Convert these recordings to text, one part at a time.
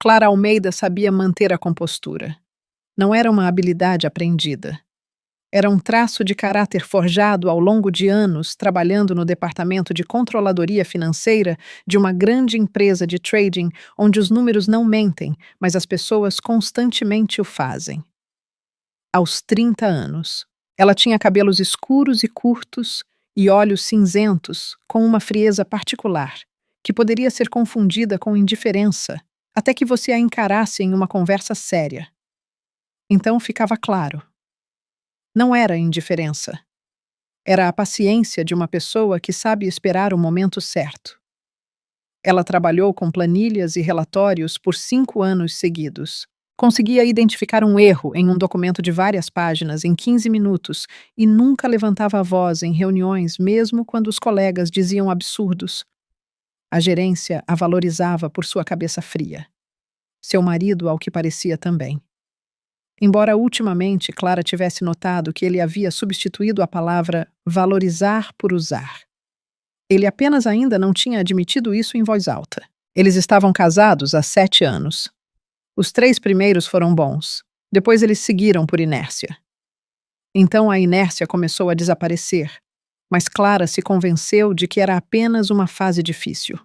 Clara Almeida sabia manter a compostura. Não era uma habilidade aprendida. Era um traço de caráter forjado ao longo de anos trabalhando no departamento de controladoria financeira de uma grande empresa de trading onde os números não mentem, mas as pessoas constantemente o fazem. Aos 30 anos, ela tinha cabelos escuros e curtos e olhos cinzentos com uma frieza particular, que poderia ser confundida com indiferença, até que você a encarasse em uma conversa séria. Então ficava claro. Não era indiferença. Era a paciência de uma pessoa que sabe esperar o momento certo. Ela trabalhou com planilhas e relatórios por 5 anos seguidos. Conseguia identificar um erro em um documento de várias páginas em 15 minutos e nunca levantava a voz em reuniões, mesmo quando os colegas diziam absurdos. A gerência a valorizava por sua cabeça fria. Seu marido, ao que parecia, também. Embora ultimamente Clara tivesse notado que ele havia substituído a palavra valorizar por usar. Ele apenas ainda não tinha admitido isso em voz alta. Eles estavam casados há 7 anos. Os 3 primeiros foram bons. Depois eles seguiram por inércia. Então a inércia começou a desaparecer, mas Clara se convenceu de que era apenas uma fase difícil.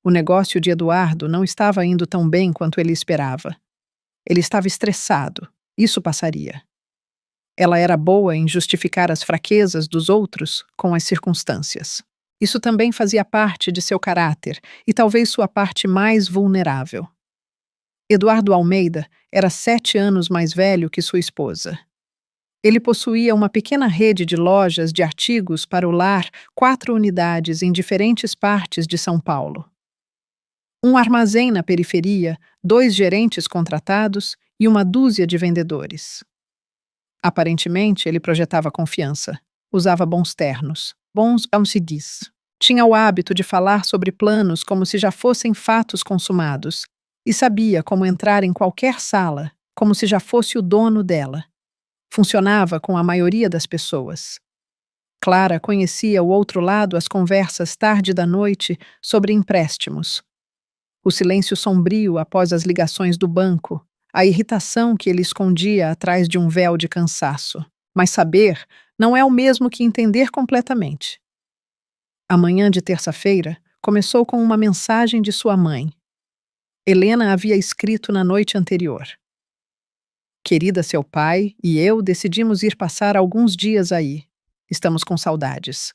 O negócio de Eduardo não estava indo tão bem quanto ele esperava. Ele estava estressado. Isso passaria. Ela era boa em justificar as fraquezas dos outros com as circunstâncias. Isso também fazia parte de seu caráter e talvez sua parte mais vulnerável. Eduardo Almeida era 7 anos mais velho que sua esposa. Ele possuía uma pequena rede de lojas de artigos para o lar, 4 unidades em diferentes partes de São Paulo. Um armazém na periferia, 2 gerentes contratados e uma dúzia de vendedores. Aparentemente, ele projetava confiança. Usava bons ternos. Bons, como se diz. Tinha o hábito de falar sobre planos como se já fossem fatos consumados. E sabia como entrar em qualquer sala, como se já fosse o dono dela. Funcionava com a maioria das pessoas. Clara conhecia o outro lado as conversas tarde da noite sobre empréstimos. O silêncio sombrio após as ligações do banco, a irritação que ele escondia atrás de um véu de cansaço. Mas saber não é o mesmo que entender completamente. A manhã de terça-feira começou com uma mensagem de sua mãe. Helena havia escrito na noite anterior. Querida, seu pai e eu decidimos ir passar alguns dias aí. Estamos com saudades.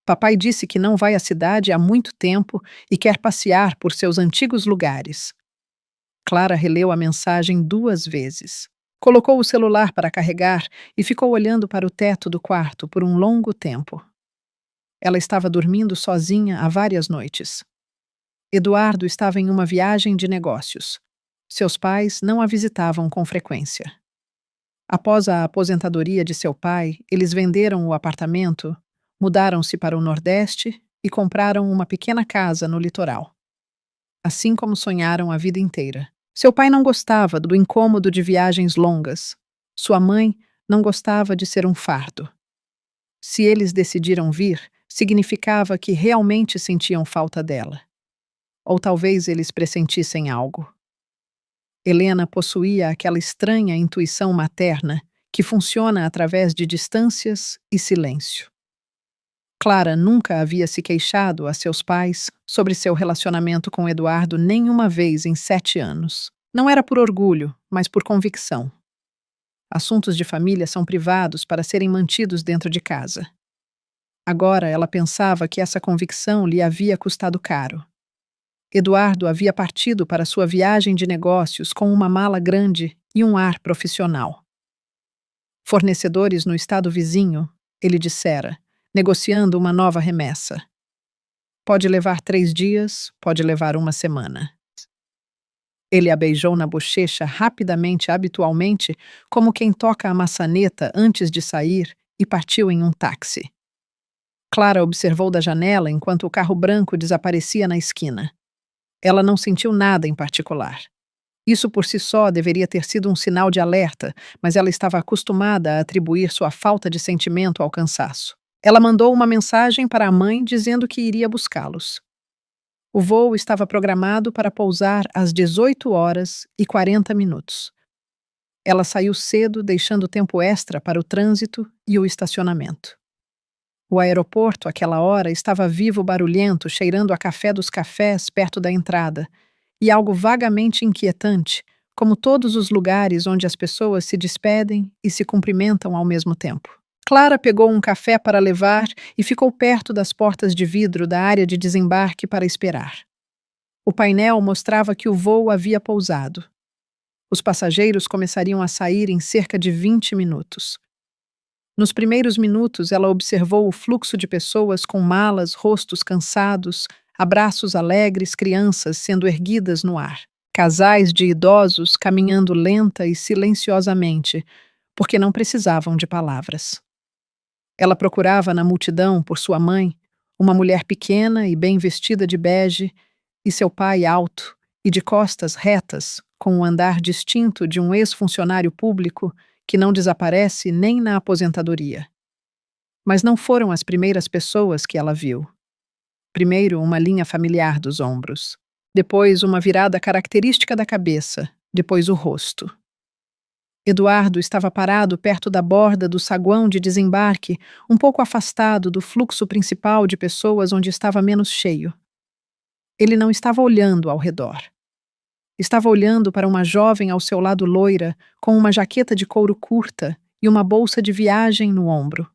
Papai disse que não vai à cidade há muito tempo e quer passear por seus antigos lugares. Clara releu a mensagem 2 vezes. Colocou o celular para carregar e ficou olhando para o teto do quarto por um longo tempo. Ela estava dormindo sozinha há várias noites. Eduardo estava em uma viagem de negócios. Seus pais não a visitavam com frequência. Após a aposentadoria de seu pai, eles venderam o apartamento, mudaram-se para o Nordeste e compraram uma pequena casa no litoral. Assim como sonharam a vida inteira. Seu pai não gostava do incômodo de viagens longas. Sua mãe não gostava de ser um fardo. Se eles decidiram vir, significava que realmente sentiam falta dela. Ou talvez eles pressentissem algo. Helena possuía aquela estranha intuição materna que funciona através de distâncias e silêncio. Clara nunca havia se queixado a seus pais sobre seu relacionamento com Eduardo nenhuma vez em 7 anos. Não era por orgulho, mas por convicção. Assuntos de família são privados para serem mantidos dentro de casa. Agora ela pensava que essa convicção lhe havia custado caro. Eduardo havia partido para sua viagem de negócios com uma mala grande e um ar profissional. Fornecedores no estado vizinho, ele dissera, negociando uma nova remessa. Pode levar 3 dias, pode levar 1 semana. Ele a beijou na bochecha rapidamente, habitualmente, como quem toca a maçaneta antes de sair, e partiu em um táxi. Clara observou da janela enquanto o carro branco desaparecia na esquina. Ela não sentiu nada em particular. Isso por si só deveria ter sido um sinal de alerta, mas ela estava acostumada a atribuir sua falta de sentimento ao cansaço. Ela mandou uma mensagem para a mãe dizendo que iria buscá-los. O voo estava programado para pousar às 18h40. Ela saiu cedo, deixando tempo extra para o trânsito e o estacionamento. O aeroporto, àquela hora, estava vivo, barulhento, cheirando a café dos cafés perto da entrada, e algo vagamente inquietante, como todos os lugares onde as pessoas se despedem e se cumprimentam ao mesmo tempo. Clara pegou um café para levar e ficou perto das portas de vidro da área de desembarque para esperar. O painel mostrava que o voo havia pousado. Os passageiros começariam a sair em cerca de 20 minutos. Nos primeiros minutos, ela observou o fluxo de pessoas com malas, rostos cansados, abraços alegres, crianças sendo erguidas no ar. Casais de idosos caminhando lenta e silenciosamente, porque não precisavam de palavras. Ela procurava na multidão por sua mãe, uma mulher pequena e bem vestida de bege, e seu pai alto e de costas retas, com o andar distinto de um ex-funcionário público que não desaparece nem na aposentadoria. Mas não foram as primeiras pessoas que ela viu. Primeiro, uma linha familiar dos ombros. Depois, uma virada característica da cabeça. Depois, o rosto. Eduardo estava parado perto da borda do saguão de desembarque, um pouco afastado do fluxo principal de pessoas onde estava menos cheio. Ele não estava olhando ao redor. Estava olhando para uma jovem ao seu lado loira, com uma jaqueta de couro curta e uma bolsa de viagem no ombro.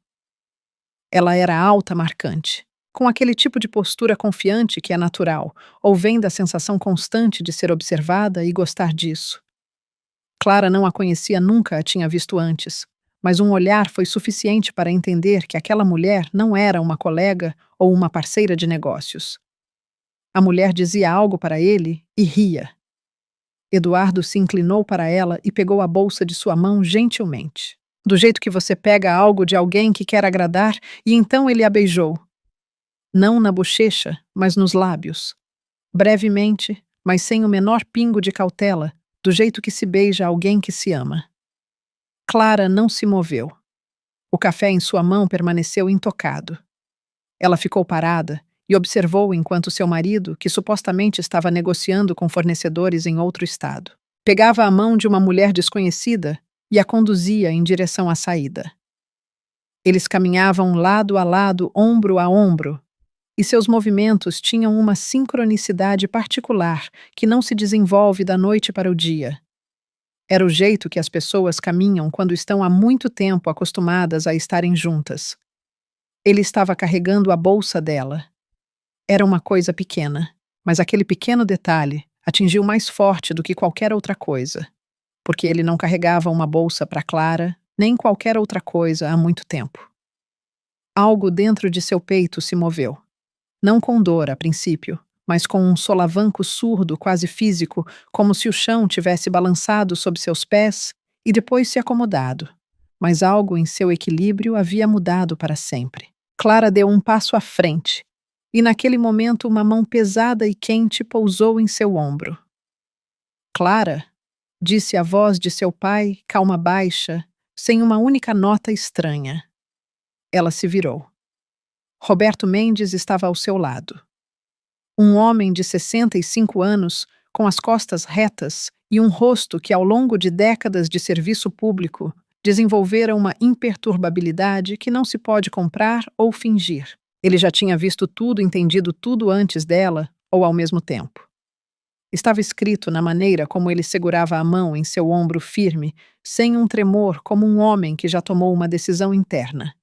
Ela era alta, marcante, com aquele tipo de postura confiante que é natural, ou vem da sensação constante de ser observada e gostar disso. Clara não a conhecia, nunca a tinha visto antes, mas um olhar foi suficiente para entender que aquela mulher não era uma colega ou uma parceira de negócios. A mulher dizia algo para ele e ria. Eduardo se inclinou para ela e pegou a bolsa de sua mão gentilmente. Do jeito que você pega algo de alguém que quer agradar, e então ele a beijou. Não na bochecha, mas nos lábios. Brevemente, mas sem o menor pingo de cautela, do jeito que se beija alguém que se ama. Clara não se moveu. O café em sua mão permaneceu intocado. Ela ficou parada e observou enquanto seu marido, que supostamente estava negociando com fornecedores em outro estado, pegava a mão de uma mulher desconhecida e a conduzia em direção à saída. Eles caminhavam lado a lado, ombro a ombro, e seus movimentos tinham uma sincronicidade particular que não se desenvolve da noite para o dia. Era o jeito que as pessoas caminham quando estão há muito tempo acostumadas a estarem juntas. Ele estava carregando a bolsa dela. Era uma coisa pequena, mas aquele pequeno detalhe atingiu mais forte do que qualquer outra coisa, porque ele não carregava uma bolsa para Clara, nem qualquer outra coisa há muito tempo. Algo dentro de seu peito se moveu. Não com dor, a princípio, mas com um solavanco surdo, quase físico, como se o chão tivesse balançado sob seus pés e depois se acomodado. Mas algo em seu equilíbrio havia mudado para sempre. Clara deu um passo à frente, e naquele momento uma mão pesada e quente pousou em seu ombro. Clara, disse a voz de seu pai, calma baixa, sem uma única nota estranha. Ela se virou. Roberto Mendes estava ao seu lado. Um homem de 65 anos, com as costas retas e um rosto que, ao longo de décadas de serviço público, desenvolvera uma imperturbabilidade que não se pode comprar ou fingir. Ele já tinha visto tudo, entendido tudo antes dela, ou ao mesmo tempo. Estava escrito na maneira como ele segurava a mão em seu ombro firme, sem um tremor, como um homem que já tomou uma decisão interna.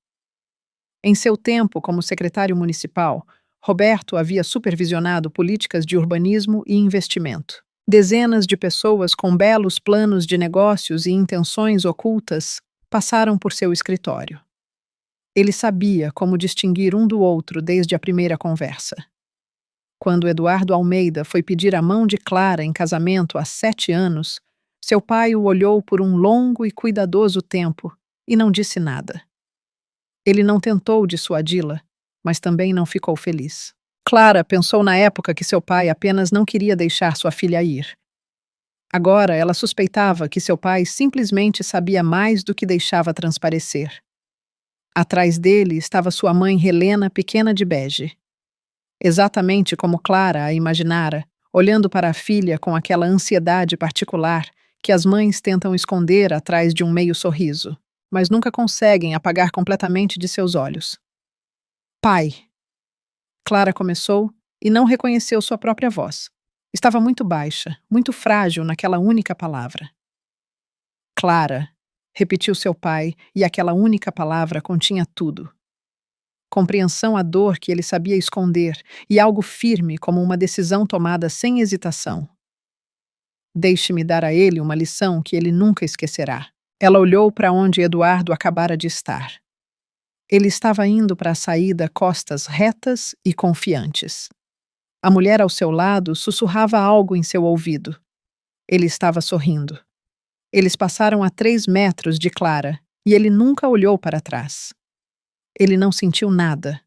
Em seu tempo como secretário municipal, Roberto havia supervisionado políticas de urbanismo e investimento. Dezenas de pessoas com belos planos de negócios e intenções ocultas passaram por seu escritório. Ele sabia como distinguir um do outro desde a primeira conversa. Quando Eduardo Almeida foi pedir a mão de Clara em casamento há 7 anos, seu pai o olhou por um longo e cuidadoso tempo e não disse nada. Ele não tentou dissuadi-la, mas também não ficou feliz. Clara pensou na época que seu pai apenas não queria deixar sua filha ir. Agora ela suspeitava que seu pai simplesmente sabia mais do que deixava transparecer. Atrás dele estava sua mãe Helena, pequena de bege. exatamente como Clara a imaginara, olhando para a filha com aquela ansiedade particular que as mães tentam esconder atrás de um meio sorriso, mas nunca conseguem apagar completamente de seus olhos. Pai, Clara começou e não reconheceu sua própria voz. Estava muito baixa, muito frágil naquela única palavra. Clara, repetiu seu pai, e aquela única palavra continha tudo. Compreensão à dor que ele sabia esconder e algo firme como uma decisão tomada sem hesitação. Deixe-me dar a ele uma lição que ele nunca esquecerá. Ela olhou para onde Eduardo acabara de estar. Ele estava indo para a saída costas retas e confiantes. A mulher ao seu lado sussurrava algo em seu ouvido. Ele estava sorrindo. Eles passaram a 3 metros de Clara e ele nunca olhou para trás. Ele não sentiu nada.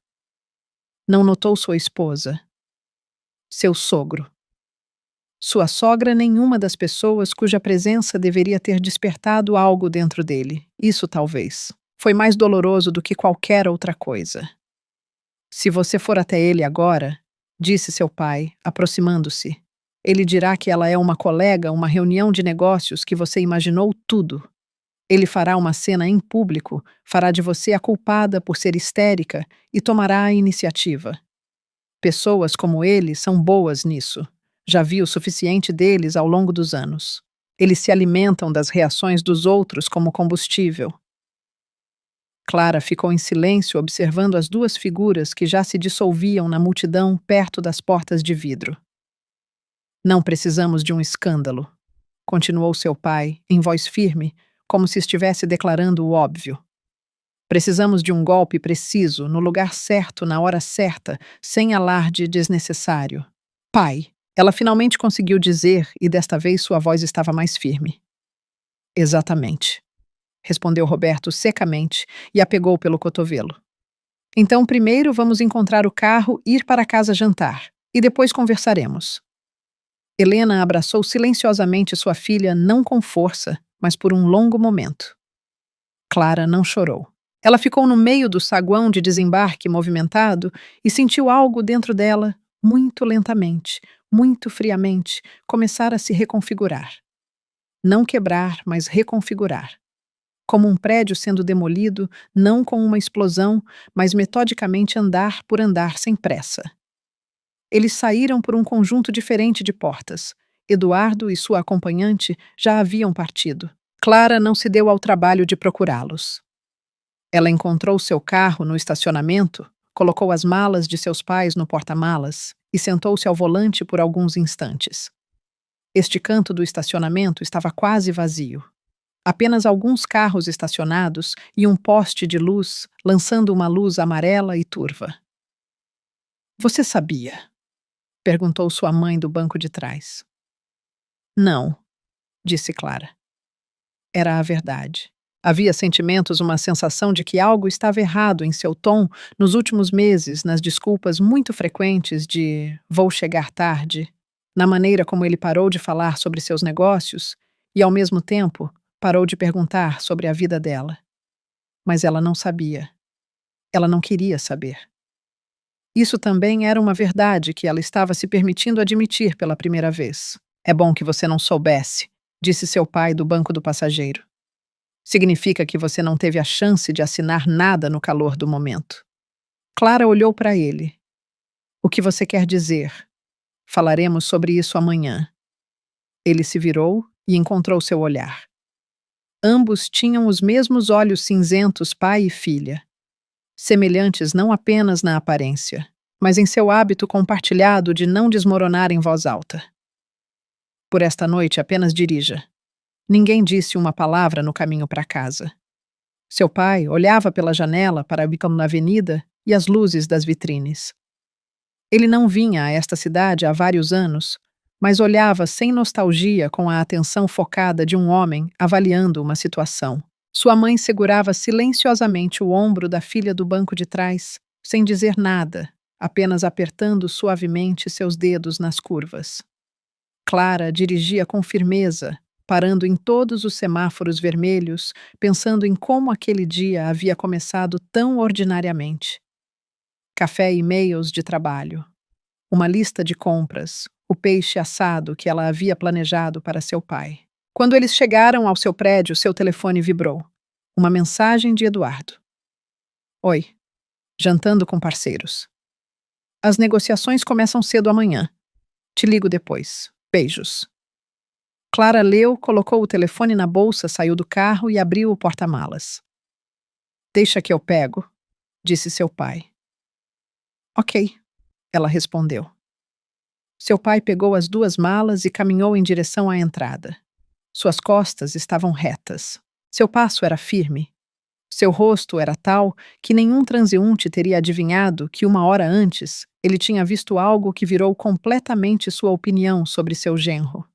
Não notou sua esposa. Seu sogro. Sua sogra, nenhuma das pessoas cuja presença deveria ter despertado algo dentro dele. Isso talvez. Foi mais doloroso do que qualquer outra coisa. Se você for até ele agora, disse seu pai, aproximando-se, ele dirá que ela é uma colega, uma reunião de negócios que você imaginou tudo. Ele fará uma cena em público, fará de você a culpada por ser histérica e tomará a iniciativa. Pessoas como ele são boas nisso. Já vi o suficiente deles ao longo dos anos. Eles se alimentam das reações dos outros como combustível. Clara ficou em silêncio observando as 2 figuras que já se dissolviam na multidão perto das portas de vidro. Não precisamos de um escândalo, continuou seu pai, em voz firme, como se estivesse declarando o óbvio. Precisamos de um golpe preciso, no lugar certo, na hora certa, sem alarde desnecessário. Pai, ela finalmente conseguiu dizer, e desta vez sua voz estava mais firme. Exatamente, respondeu Roberto secamente e a pegou pelo cotovelo. Então, primeiro vamos encontrar o carro, ir para casa jantar, e depois conversaremos. Helena abraçou silenciosamente sua filha, não com força, mas por um longo momento. Clara não chorou. Ela ficou no meio do saguão de desembarque movimentado e sentiu algo dentro dela, muito lentamente, muito friamente, começar a se reconfigurar. Não quebrar, mas reconfigurar. Como um prédio sendo demolido, não com uma explosão, mas metodicamente andar por andar sem pressa. Eles saíram por um conjunto diferente de portas. Eduardo e sua acompanhante já haviam partido. Clara não se deu ao trabalho de procurá-los. Ela encontrou seu carro no estacionamento, colocou as malas de seus pais no porta-malas e sentou-se ao volante por alguns instantes. Este canto do estacionamento estava quase vazio. Apenas alguns carros estacionados e um poste de luz lançando uma luz amarela e turva. Você sabia? Perguntou sua mãe do banco de trás. Não, disse Clara. Era a verdade. Havia sentimentos, uma sensação de que algo estava errado em seu tom nos últimos meses, nas desculpas muito frequentes de vou chegar tarde, na maneira como ele parou de falar sobre seus negócios e, ao mesmo tempo, parou de perguntar sobre a vida dela. Mas ela não sabia. Ela não queria saber. Isso também era uma verdade que ela estava se permitindo admitir pela primeira vez. É bom que você não soubesse, disse seu pai do banco do passageiro. Significa que você não teve a chance de assinar nada no calor do momento. Clara olhou para ele. O que você quer dizer? Falaremos sobre isso amanhã. Ele se virou e encontrou seu olhar. Ambos tinham os mesmos olhos cinzentos, pai e filha. Semelhantes não apenas na aparência, mas em seu hábito compartilhado de não desmoronar em voz alta. Por esta noite apenas dirija. Ninguém disse uma palavra no caminho para casa. Seu pai olhava pela janela para a bica na avenida e as luzes das vitrines. Ele não vinha a esta cidade há vários anos, mas olhava sem nostalgia com a atenção focada de um homem avaliando uma situação. Sua mãe segurava silenciosamente o ombro da filha do banco de trás, sem dizer nada, apenas apertando suavemente seus dedos nas curvas. Clara dirigia com firmeza, parando em todos os semáforos vermelhos, pensando em como aquele dia havia começado tão ordinariamente. Café e e-mails de trabalho, uma lista de compras, o peixe assado que ela havia planejado para seu pai. Quando eles chegaram ao seu prédio, seu telefone vibrou. Uma mensagem de Eduardo. Oi, jantando com parceiros. As negociações começam cedo amanhã. Te ligo depois. Beijos. Clara leu, colocou o telefone na bolsa, saiu do carro e abriu o porta-malas. Deixa que eu pego, disse seu pai. Ok, ela respondeu. Seu pai pegou as duas malas e caminhou em direção à entrada. Suas costas estavam retas. Seu passo era firme. Seu rosto era tal que nenhum transeunte teria adivinhado que uma hora antes ele tinha visto algo que virou completamente sua opinião sobre seu genro.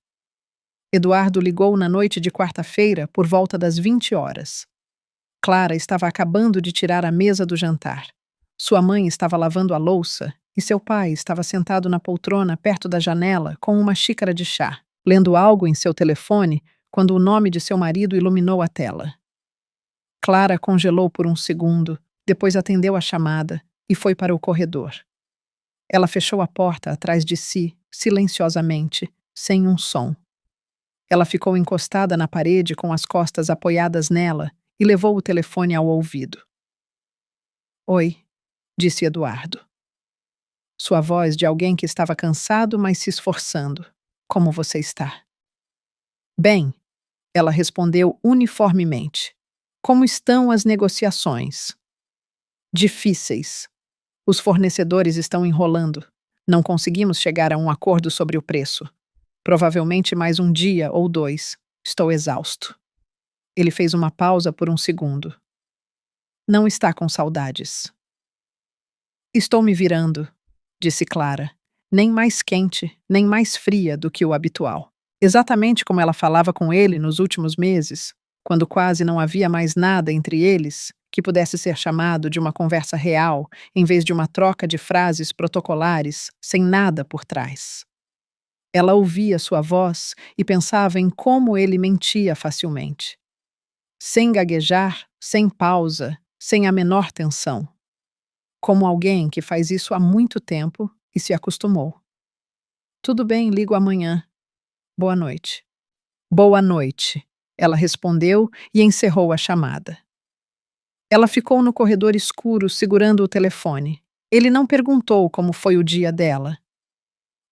Eduardo ligou na noite de quarta-feira por volta das 20 horas. Clara estava acabando de tirar a mesa do jantar. Sua mãe estava lavando a louça e seu pai estava sentado na poltrona perto da janela com uma xícara de chá, lendo algo em seu telefone quando o nome de seu marido iluminou a tela. Clara congelou por um segundo, depois atendeu a chamada e foi para o corredor. Ela fechou a porta atrás de si, silenciosamente, sem um som. Ela ficou encostada na parede com as costas apoiadas nela e levou o telefone ao ouvido. Oi, disse Eduardo. Sua voz de alguém que estava cansado, mas se esforçando. Como você está? Bem, ela respondeu uniformemente. Como estão as negociações? Difíceis. Os fornecedores estão enrolando. Não conseguimos chegar a um acordo sobre o preço. Provavelmente mais um dia ou dois. Estou exausto. Ele fez uma pausa por um segundo. Não está com saudades. Estou me virando, disse Clara, nem mais quente, nem mais fria do que o habitual. Exatamente como ela falava com ele nos últimos meses, quando quase não havia mais nada entre eles que pudesse ser chamado de uma conversa real, em vez de uma troca de frases protocolares sem nada por trás. Ela ouvia sua voz e pensava em como ele mentia facilmente. Sem gaguejar, sem pausa, sem a menor tensão. Como alguém que faz isso há muito tempo e se acostumou. Tudo bem, ligo amanhã. Boa noite. Boa noite, ela respondeu e encerrou a chamada. Ela ficou no corredor escuro segurando o telefone. Ele não perguntou como foi o dia dela.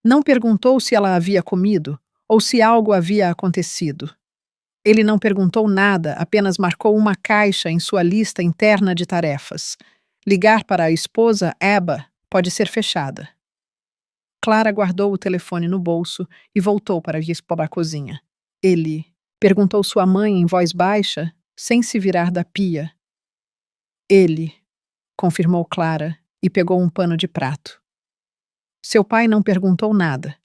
Não perguntou se ela havia comido ou se algo havia acontecido. Ele não perguntou nada, apenas marcou uma caixa em sua lista interna de tarefas. Ligar para a esposa, Eba, pode ser fechada. Clara guardou o telefone no bolso e voltou para a cozinha. Ele perguntou sua mãe em voz baixa, sem se virar da pia. Ele, confirmou Clara e pegou um pano de prato. Seu pai não perguntou nada.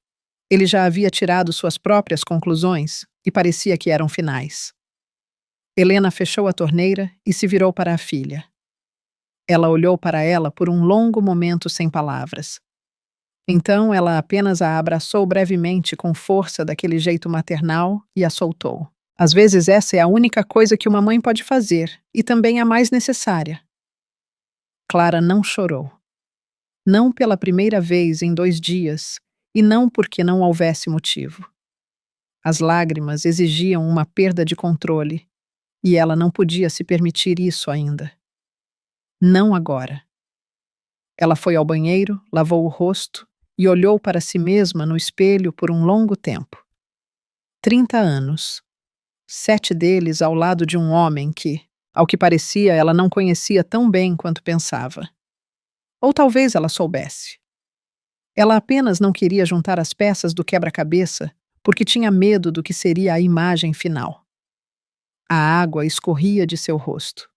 Ele já havia tirado suas próprias conclusões e parecia que eram finais. Helena fechou a torneira e se virou para a filha. Ela olhou para ela por um longo momento sem palavras. Então ela apenas a abraçou brevemente com força daquele jeito maternal e a soltou. Às vezes essa é a única coisa que uma mãe pode fazer e também a mais necessária. Clara não chorou. Não pela primeira vez em 2 dias e não porque não houvesse motivo. As lágrimas exigiam uma perda de controle e ela não podia se permitir isso ainda. Não agora. Ela foi ao banheiro, lavou o rosto e olhou para si mesma no espelho por um longo tempo. 30 anos. 7 deles ao lado de um homem que, ao que parecia, ela não conhecia tão bem quanto pensava. Ou talvez ela soubesse. Ela apenas não queria juntar as peças do quebra-cabeça porque tinha medo do que seria a imagem final. A água escorria de seu rosto.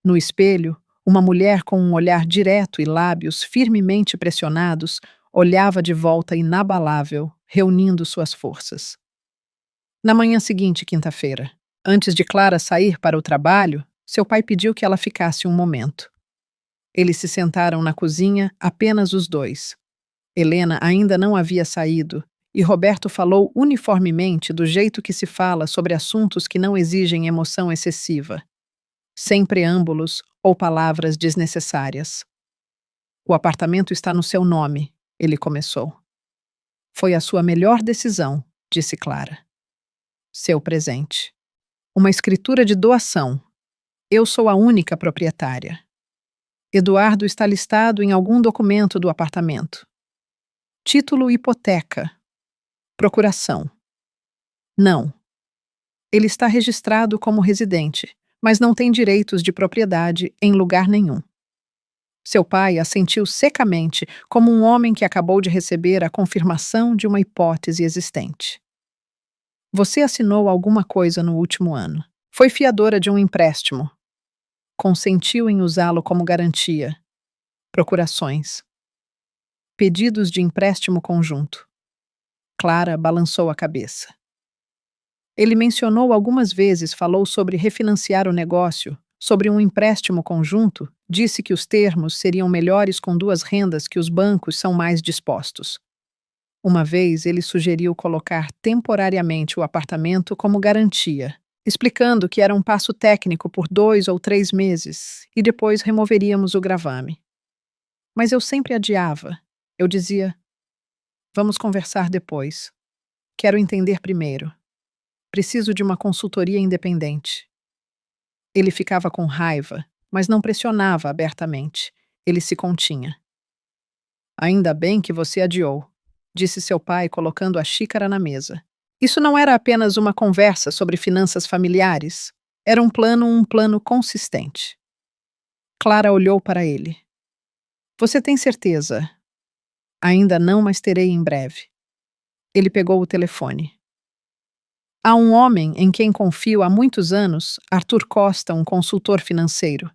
No espelho, uma mulher com um olhar direto e lábios firmemente pressionados olhava de volta inabalável, reunindo suas forças. Na manhã seguinte, quinta-feira, antes de Clara sair para o trabalho, seu pai pediu que ela ficasse um momento. Eles se sentaram na cozinha, apenas os dois. Helena ainda não havia saído, e Roberto falou uniformemente do jeito que se fala sobre assuntos que não exigem emoção excessiva, sem preâmbulos ou palavras desnecessárias. O apartamento está no seu nome, ele começou. Foi a sua melhor decisão, disse Clara. Seu presente. Uma escritura de doação. Eu sou a única proprietária. Eduardo está listado em algum documento do apartamento. Título hipoteca. Procuração. Não. Ele está registrado como residente, mas não tem direitos de propriedade em lugar nenhum. Seu pai assentiu secamente, como um homem que acabou de receber a confirmação de uma hipótese existente. Você assinou alguma coisa no último ano. Foi fiadora de um empréstimo. Consentiu em usá-lo como garantia. Procurações. Pedidos de empréstimo conjunto. Clara balançou a cabeça. Ele mencionou algumas vezes, falou sobre refinanciar o negócio, sobre um empréstimo conjunto, disse que os termos seriam melhores com duas rendas que os bancos são mais dispostos. Uma vez ele sugeriu colocar temporariamente o apartamento como garantia, explicando que era um passo técnico por 2 ou 3 meses e depois removeríamos o gravame. Mas eu sempre adiava. Eu dizia: vamos conversar depois. Quero entender primeiro. Preciso de uma consultoria independente. Ele ficava com raiva, mas não pressionava abertamente. Ele se continha. Ainda bem que você adiou, disse seu pai, colocando a xícara na mesa. Isso não era apenas uma conversa sobre finanças familiares. Era um plano consistente. Clara olhou para ele. Você tem certeza? Ainda não, mas terei em breve. Ele pegou o telefone. Há um homem em quem confio há muitos anos, Arthur Costa, um consultor financeiro.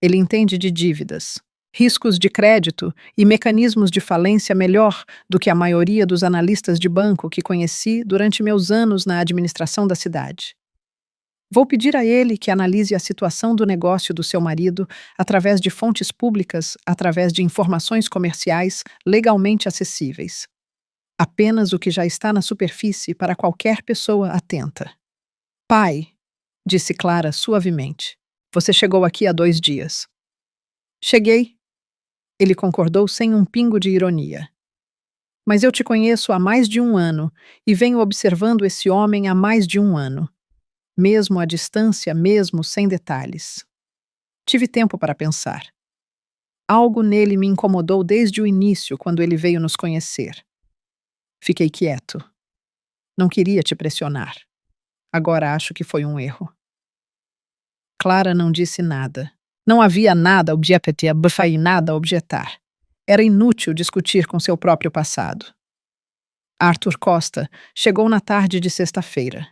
Ele entende de dívidas, riscos de crédito e mecanismos de falência melhor do que a maioria dos analistas de banco que conheci durante meus anos na administração da cidade. Vou pedir a ele que analise a situação do negócio do seu marido através de fontes públicas, através de informações comerciais legalmente acessíveis. Apenas o que já está na superfície para qualquer pessoa atenta. Pai, disse Clara suavemente, você chegou aqui há 2 dias. Cheguei. Ele concordou sem um pingo de ironia. Mas eu te conheço há mais de 1 ano e venho observando esse homem há mais de 1 ano. Mesmo à distância, mesmo sem detalhes. Tive tempo para pensar. Algo nele me incomodou desde o início, quando ele veio nos conhecer. Fiquei quieto. Não queria te pressionar. Agora acho que foi um erro. Clara não disse nada. Não havia nada a objetar. Era inútil discutir com seu próprio passado. Arthur Costa chegou na tarde de sexta-feira.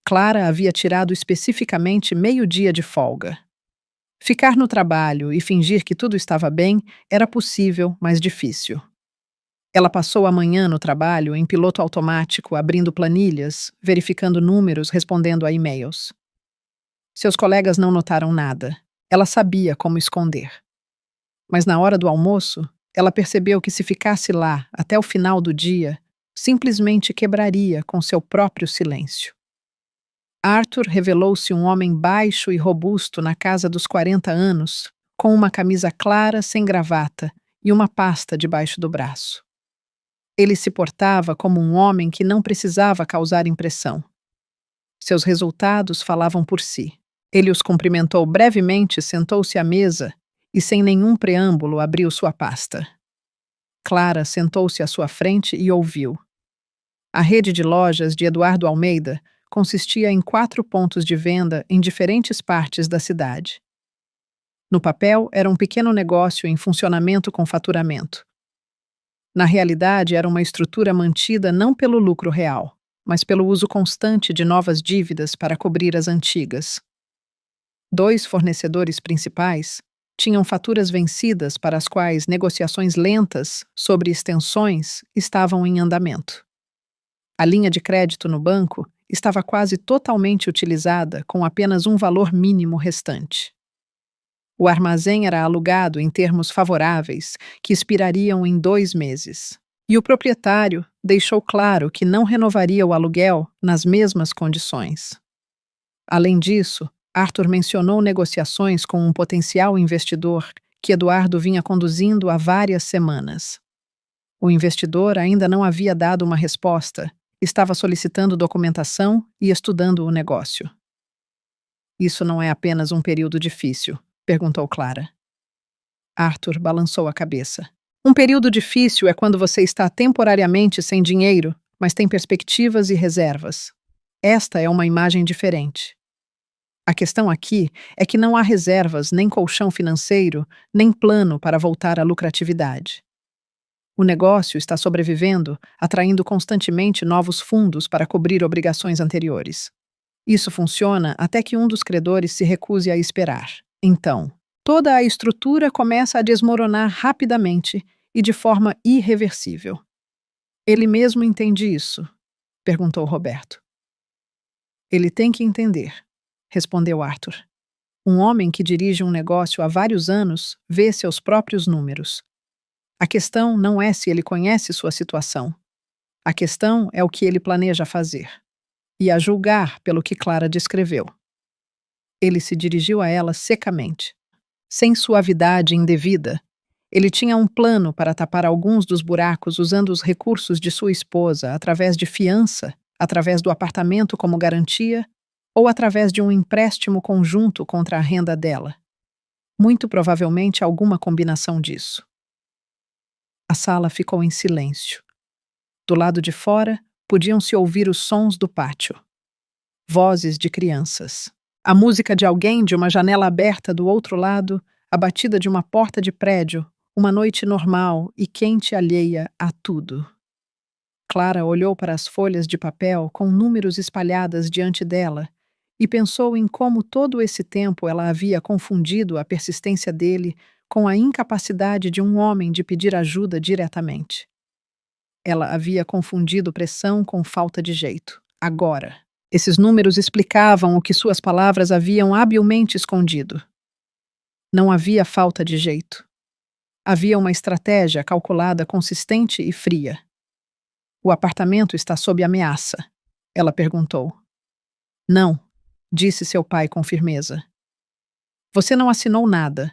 Clara havia tirado especificamente meio-dia de folga. Ficar no trabalho e fingir que tudo estava bem era possível, mas difícil. Ela passou a manhã no trabalho em piloto automático, abrindo planilhas, verificando números, respondendo a e-mails. Seus colegas não notaram nada. Ela sabia como esconder. Mas na hora do almoço, ela percebeu que se ficasse lá até o final do dia, simplesmente quebraria com seu próprio silêncio. Arthur revelou-se um homem baixo e robusto na casa dos 40 anos, com uma camisa clara sem gravata e uma pasta debaixo do braço. Ele se portava como um homem que não precisava causar impressão. Seus resultados falavam por si. Ele os cumprimentou brevemente, sentou-se à mesa e, sem nenhum preâmbulo, abriu sua pasta. Clara sentou-se à sua frente e ouviu. A rede de lojas de Eduardo Almeida consistia em 4 pontos de venda em diferentes partes da cidade. No papel, era um pequeno negócio em funcionamento com faturamento. Na realidade, era uma estrutura mantida não pelo lucro real, mas pelo uso constante de novas dívidas para cobrir as antigas. 2 fornecedores principais tinham faturas vencidas para as quais negociações lentas sobre extensões estavam em andamento. A linha de crédito no banco estava quase totalmente utilizada, com apenas um valor mínimo restante. O armazém era alugado em termos favoráveis, que expirariam em 2 meses. E o proprietário deixou claro que não renovaria o aluguel nas mesmas condições. Além disso, Arthur mencionou negociações com um potencial investidor que Eduardo vinha conduzindo há várias semanas. O investidor ainda não havia dado uma resposta, estava solicitando documentação e estudando o negócio. Isso não é apenas um período difícil? Perguntou Clara. Arthur balançou a cabeça. Um período difícil é quando você está temporariamente sem dinheiro, mas tem perspectivas e reservas. Esta é uma imagem diferente. A questão aqui é que não há reservas, nem colchão financeiro, nem plano para voltar à lucratividade. O negócio está sobrevivendo, atraindo constantemente novos fundos para cobrir obrigações anteriores. Isso funciona até que um dos credores se recuse a esperar. Então, toda a estrutura começa a desmoronar rapidamente e de forma irreversível. Ele mesmo entende isso? Perguntou Roberto. Ele tem que entender, respondeu Arthur. Um homem que dirige um negócio há vários anos vê seus próprios números. A questão não é se ele conhece sua situação. A questão é o que ele planeja fazer. E a julgar pelo que Clara descreveu. Ele se dirigiu a ela secamente. Sem suavidade indevida, ele tinha um plano para tapar alguns dos buracos usando os recursos de sua esposa através de fiança, através do apartamento como garantia ou através de um empréstimo conjunto contra a renda dela. Muito provavelmente alguma combinação disso. A sala ficou em silêncio. Do lado de fora, podiam-se ouvir os sons do pátio. Vozes de crianças. A música de alguém de uma janela aberta do outro lado, a batida de uma porta de prédio, uma noite normal e quente alheia a tudo. Clara olhou para as folhas de papel com números espalhadas diante dela e pensou em como todo esse tempo ela havia confundido a persistência dele com a incapacidade de um homem de pedir ajuda diretamente. Ela havia confundido pressão com falta de jeito. Agora, esses números explicavam o que suas palavras haviam habilmente escondido. Não havia falta de jeito. Havia uma estratégia calculada, consistente e fria. O apartamento está sob ameaça? Ela perguntou. Não, disse seu pai com firmeza. Você não assinou nada.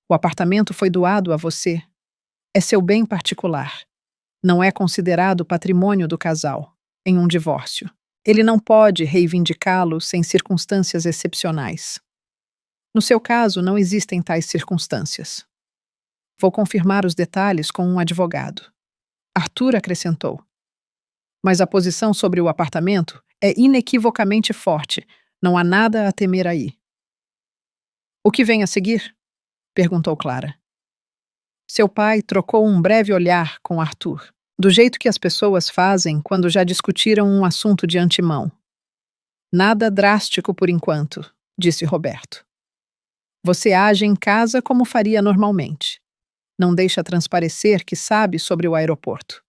O apartamento foi doado a você. É seu bem particular. Não é considerado patrimônio do casal, em um divórcio. Ele não pode reivindicá-lo sem circunstâncias excepcionais. No seu caso, não existem tais circunstâncias. Vou confirmar os detalhes com um advogado. Arthur acrescentou. Mas a posição sobre o apartamento é inequivocamente forte. Não há nada a temer aí. O que vem a seguir? Perguntou Clara. Seu pai trocou um breve olhar com Arthur, do jeito que as pessoas fazem quando já discutiram um assunto de antemão. Nada drástico por enquanto, disse Roberto. Você age em casa como faria normalmente. Não deixa transparecer que sabe sobre o aeroporto.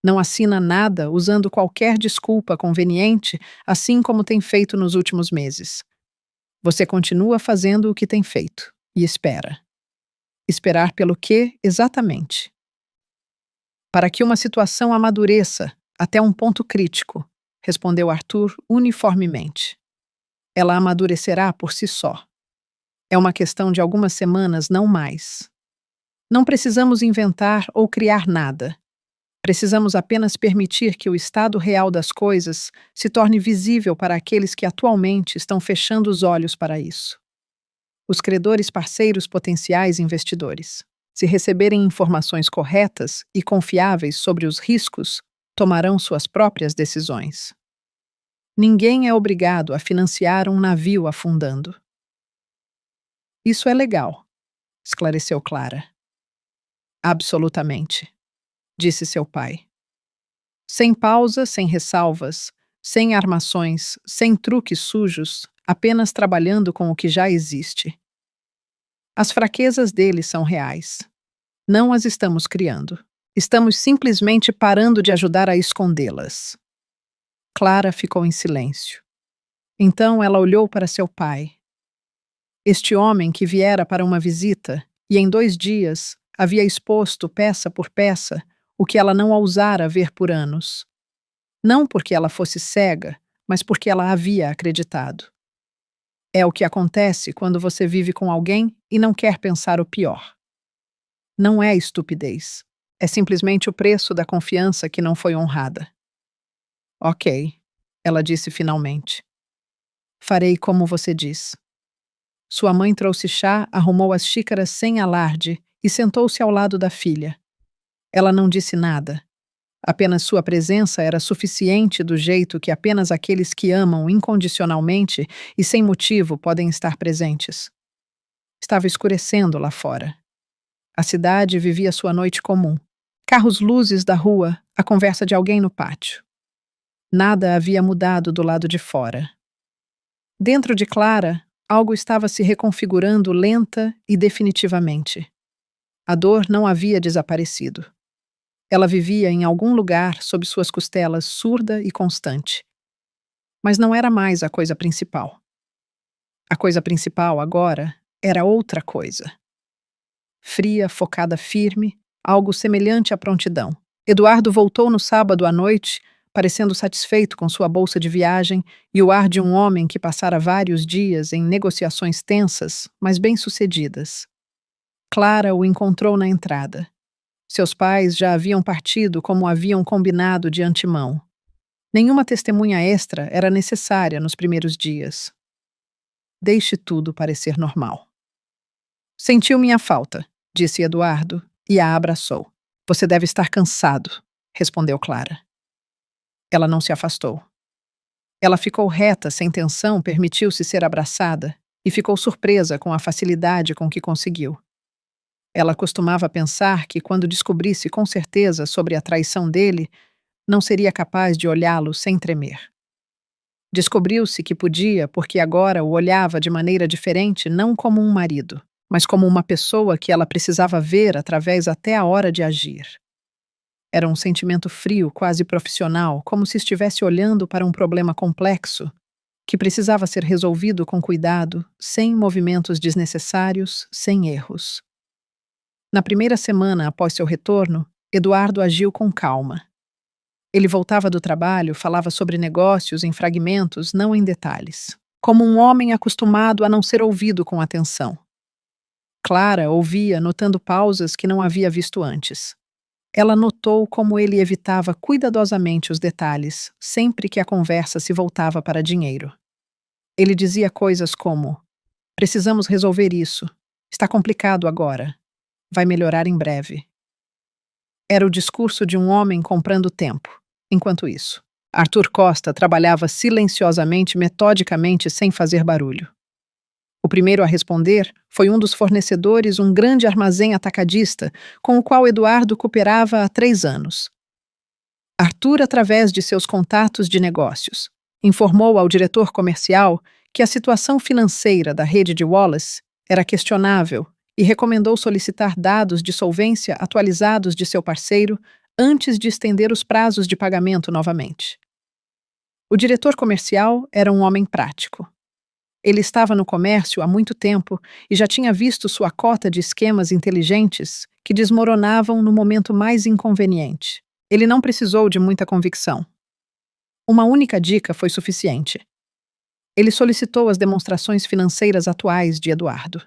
Não assina nada usando qualquer desculpa conveniente, assim como tem feito nos últimos meses. Você continua fazendo o que tem feito e espera. Esperar pelo quê, exatamente? Para que uma situação amadureça até um ponto crítico, respondeu Arthur uniformemente. Ela amadurecerá por si só. É uma questão de algumas semanas, não mais. Não precisamos inventar ou criar nada. Precisamos apenas permitir que o estado real das coisas se torne visível para aqueles que atualmente estão fechando os olhos para isso. Os credores parceiros potenciais investidores, se receberem informações corretas e confiáveis sobre os riscos, tomarão suas próprias decisões. Ninguém é obrigado a financiar um navio afundando. Isso é legal, esclareceu Clara. Absolutamente, disse seu pai. Sem pausa, sem ressalvas, sem armações, sem truques sujos, apenas trabalhando com o que já existe. As fraquezas dele são reais. Não as estamos criando. Estamos simplesmente parando de ajudar a escondê-las. Clara ficou em silêncio. Então ela olhou para seu pai. Este homem que viera para uma visita e em 2 dias havia exposto peça por peça o que ela não ousara ver por anos. Não porque ela fosse cega, mas porque ela havia acreditado. É o que acontece quando você vive com alguém e não quer pensar o pior. Não é estupidez. É simplesmente o preço da confiança que não foi honrada. Ok, ela disse finalmente. Farei como você diz. Sua mãe trouxe chá, arrumou as xícaras sem alarde e sentou-se ao lado da filha. Ela não disse nada. Apenas sua presença era suficiente do jeito que apenas aqueles que amam incondicionalmente e sem motivo podem estar presentes. Estava escurecendo lá fora. A cidade vivia sua noite comum. Carros, luzes da rua, a conversa de alguém no pátio. Nada havia mudado do lado de fora. Dentro de Clara, algo estava se reconfigurando lenta e definitivamente. A dor não havia desaparecido. Ela vivia em algum lugar sob suas costelas, surda e constante. Mas não era mais a coisa principal. A coisa principal agora era outra coisa. Fria, focada, firme, algo semelhante à prontidão. Eduardo voltou no sábado à noite, parecendo satisfeito com sua bolsa de viagem e o ar de um homem que passara vários dias em negociações tensas, mas bem-sucedidas. Clara o encontrou na entrada. Seus pais já haviam partido como haviam combinado de antemão. Nenhuma testemunha extra era necessária nos primeiros dias. Deixe tudo parecer normal. Sentiu minha falta, disse Eduardo, e a abraçou. Você deve estar cansado, respondeu Clara. Ela não se afastou. Ela ficou reta, sem tensão, permitiu-se ser abraçada e ficou surpresa com a facilidade com que conseguiu. Ela costumava pensar que, quando descobrisse com certeza sobre a traição dele, não seria capaz de olhá-lo sem tremer. Descobriu-se que podia porque agora o olhava de maneira diferente, não como um marido, mas como uma pessoa que ela precisava ver através até a hora de agir. Era um sentimento frio, quase profissional, como se estivesse olhando para um problema complexo, que precisava ser resolvido com cuidado, sem movimentos desnecessários, sem erros. Na primeira semana após seu retorno, Eduardo agiu com calma. Ele voltava do trabalho, falava sobre negócios em fragmentos, não em detalhes, como um homem acostumado a não ser ouvido com atenção. Clara ouvia, notando pausas que não havia visto antes. Ela notou como ele evitava cuidadosamente os detalhes, sempre que a conversa se voltava para dinheiro. Ele dizia coisas como: precisamos resolver isso. Está complicado agora. Vai melhorar em breve. Era o discurso de um homem comprando tempo. Enquanto isso, Arthur Costa trabalhava silenciosamente, metodicamente, sem fazer barulho. O primeiro a responder foi um dos fornecedores, um grande armazém atacadista, com o qual Eduardo cooperava há 3 anos. Arthur, através de seus contatos de negócios, informou ao diretor comercial que a situação financeira da rede de Wallace era questionável e recomendou solicitar dados de solvência atualizados de seu parceiro antes de estender os prazos de pagamento novamente. O diretor comercial era um homem prático. Ele estava no comércio há muito tempo e já tinha visto sua cota de esquemas inteligentes que desmoronavam no momento mais inconveniente. Ele não precisou de muita convicção. Uma única dica foi suficiente. Ele solicitou as demonstrações financeiras atuais de Eduardo.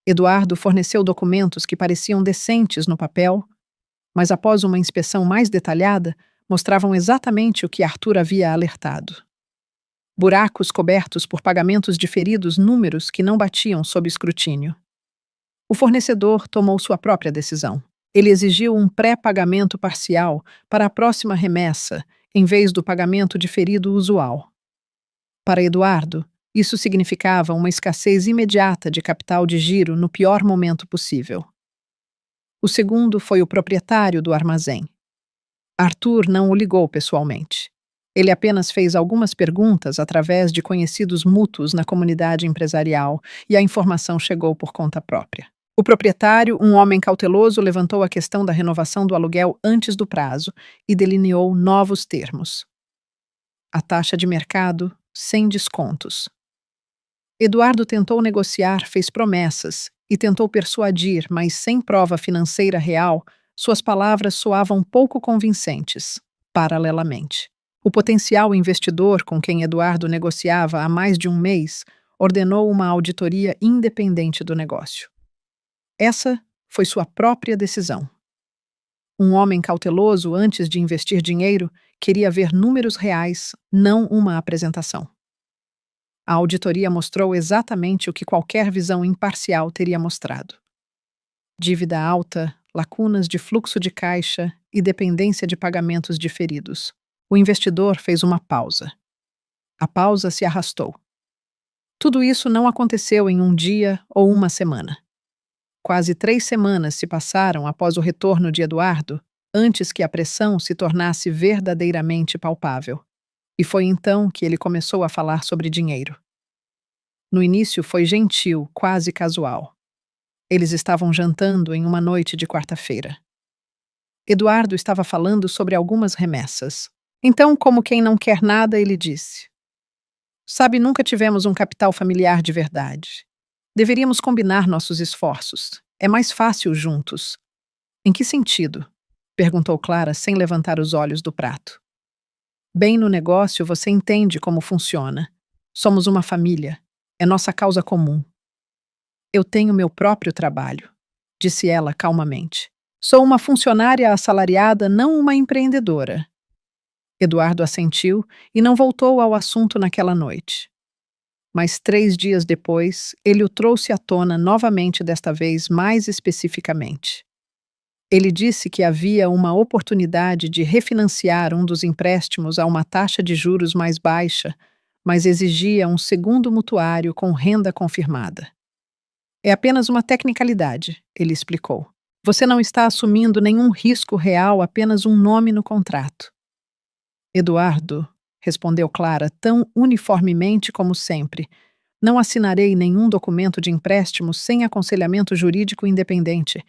Eduardo forneceu documentos que pareciam decentes no papel, mas após uma inspeção mais detalhada, mostravam exatamente o que Arthur havia alertado. Buracos cobertos por pagamentos diferidos, números que não batiam sob escrutínio. O fornecedor tomou sua própria decisão. Ele exigiu um pré-pagamento parcial para a próxima remessa, em vez do pagamento diferido usual. Para Eduardo, isso significava uma escassez imediata de capital de giro no pior momento possível. O segundo foi o proprietário do armazém. Arthur não o ligou pessoalmente. Ele apenas fez algumas perguntas através de conhecidos mútuos na comunidade empresarial e a informação chegou por conta própria. O proprietário, um homem cauteloso, levantou a questão da renovação do aluguel antes do prazo e delineou novos termos. A taxa de mercado, sem descontos. Eduardo tentou negociar, fez promessas e tentou persuadir, mas sem prova financeira real, suas palavras soavam pouco convincentes. Paralelamente, o potencial investidor com quem Eduardo negociava há mais de um mês ordenou uma auditoria independente do negócio. Essa foi sua própria decisão. Um homem cauteloso antes de investir dinheiro queria ver números reais, não uma apresentação. A auditoria mostrou exatamente o que qualquer visão imparcial teria mostrado: dívida alta, lacunas de fluxo de caixa e dependência de pagamentos diferidos. O investidor fez uma pausa. A pausa se arrastou. Tudo isso não aconteceu em um dia ou uma semana. Quase 3 semanas se passaram após o retorno de Eduardo, antes que a pressão se tornasse verdadeiramente palpável. E foi então que ele começou a falar sobre dinheiro. No início foi gentil, quase casual. Eles estavam jantando em uma noite de quarta-feira. Eduardo estava falando sobre algumas remessas. Então, como quem não quer nada, ele disse: "Sabe, nunca tivemos um capital familiar de verdade. Deveríamos combinar nossos esforços. É mais fácil juntos." "Em que sentido?" perguntou Clara sem levantar os olhos do prato. "Bem, no negócio você entende como funciona. Somos uma família. É nossa causa comum." "Eu tenho meu próprio trabalho", disse ela calmamente. "Sou uma funcionária assalariada, não uma empreendedora." Eduardo assentiu e não voltou ao assunto naquela noite. Mas 3 dias depois, ele o trouxe à tona novamente, desta vez mais especificamente. Ele disse que havia uma oportunidade de refinanciar um dos empréstimos a uma taxa de juros mais baixa, mas exigia um segundo mutuário com renda confirmada. "É apenas uma tecnicalidade", ele explicou. "Você não está assumindo nenhum risco real, apenas um nome no contrato." "Eduardo", respondeu Clara tão uniformemente como sempre, "não assinarei nenhum documento de empréstimo sem aconselhamento jurídico independente.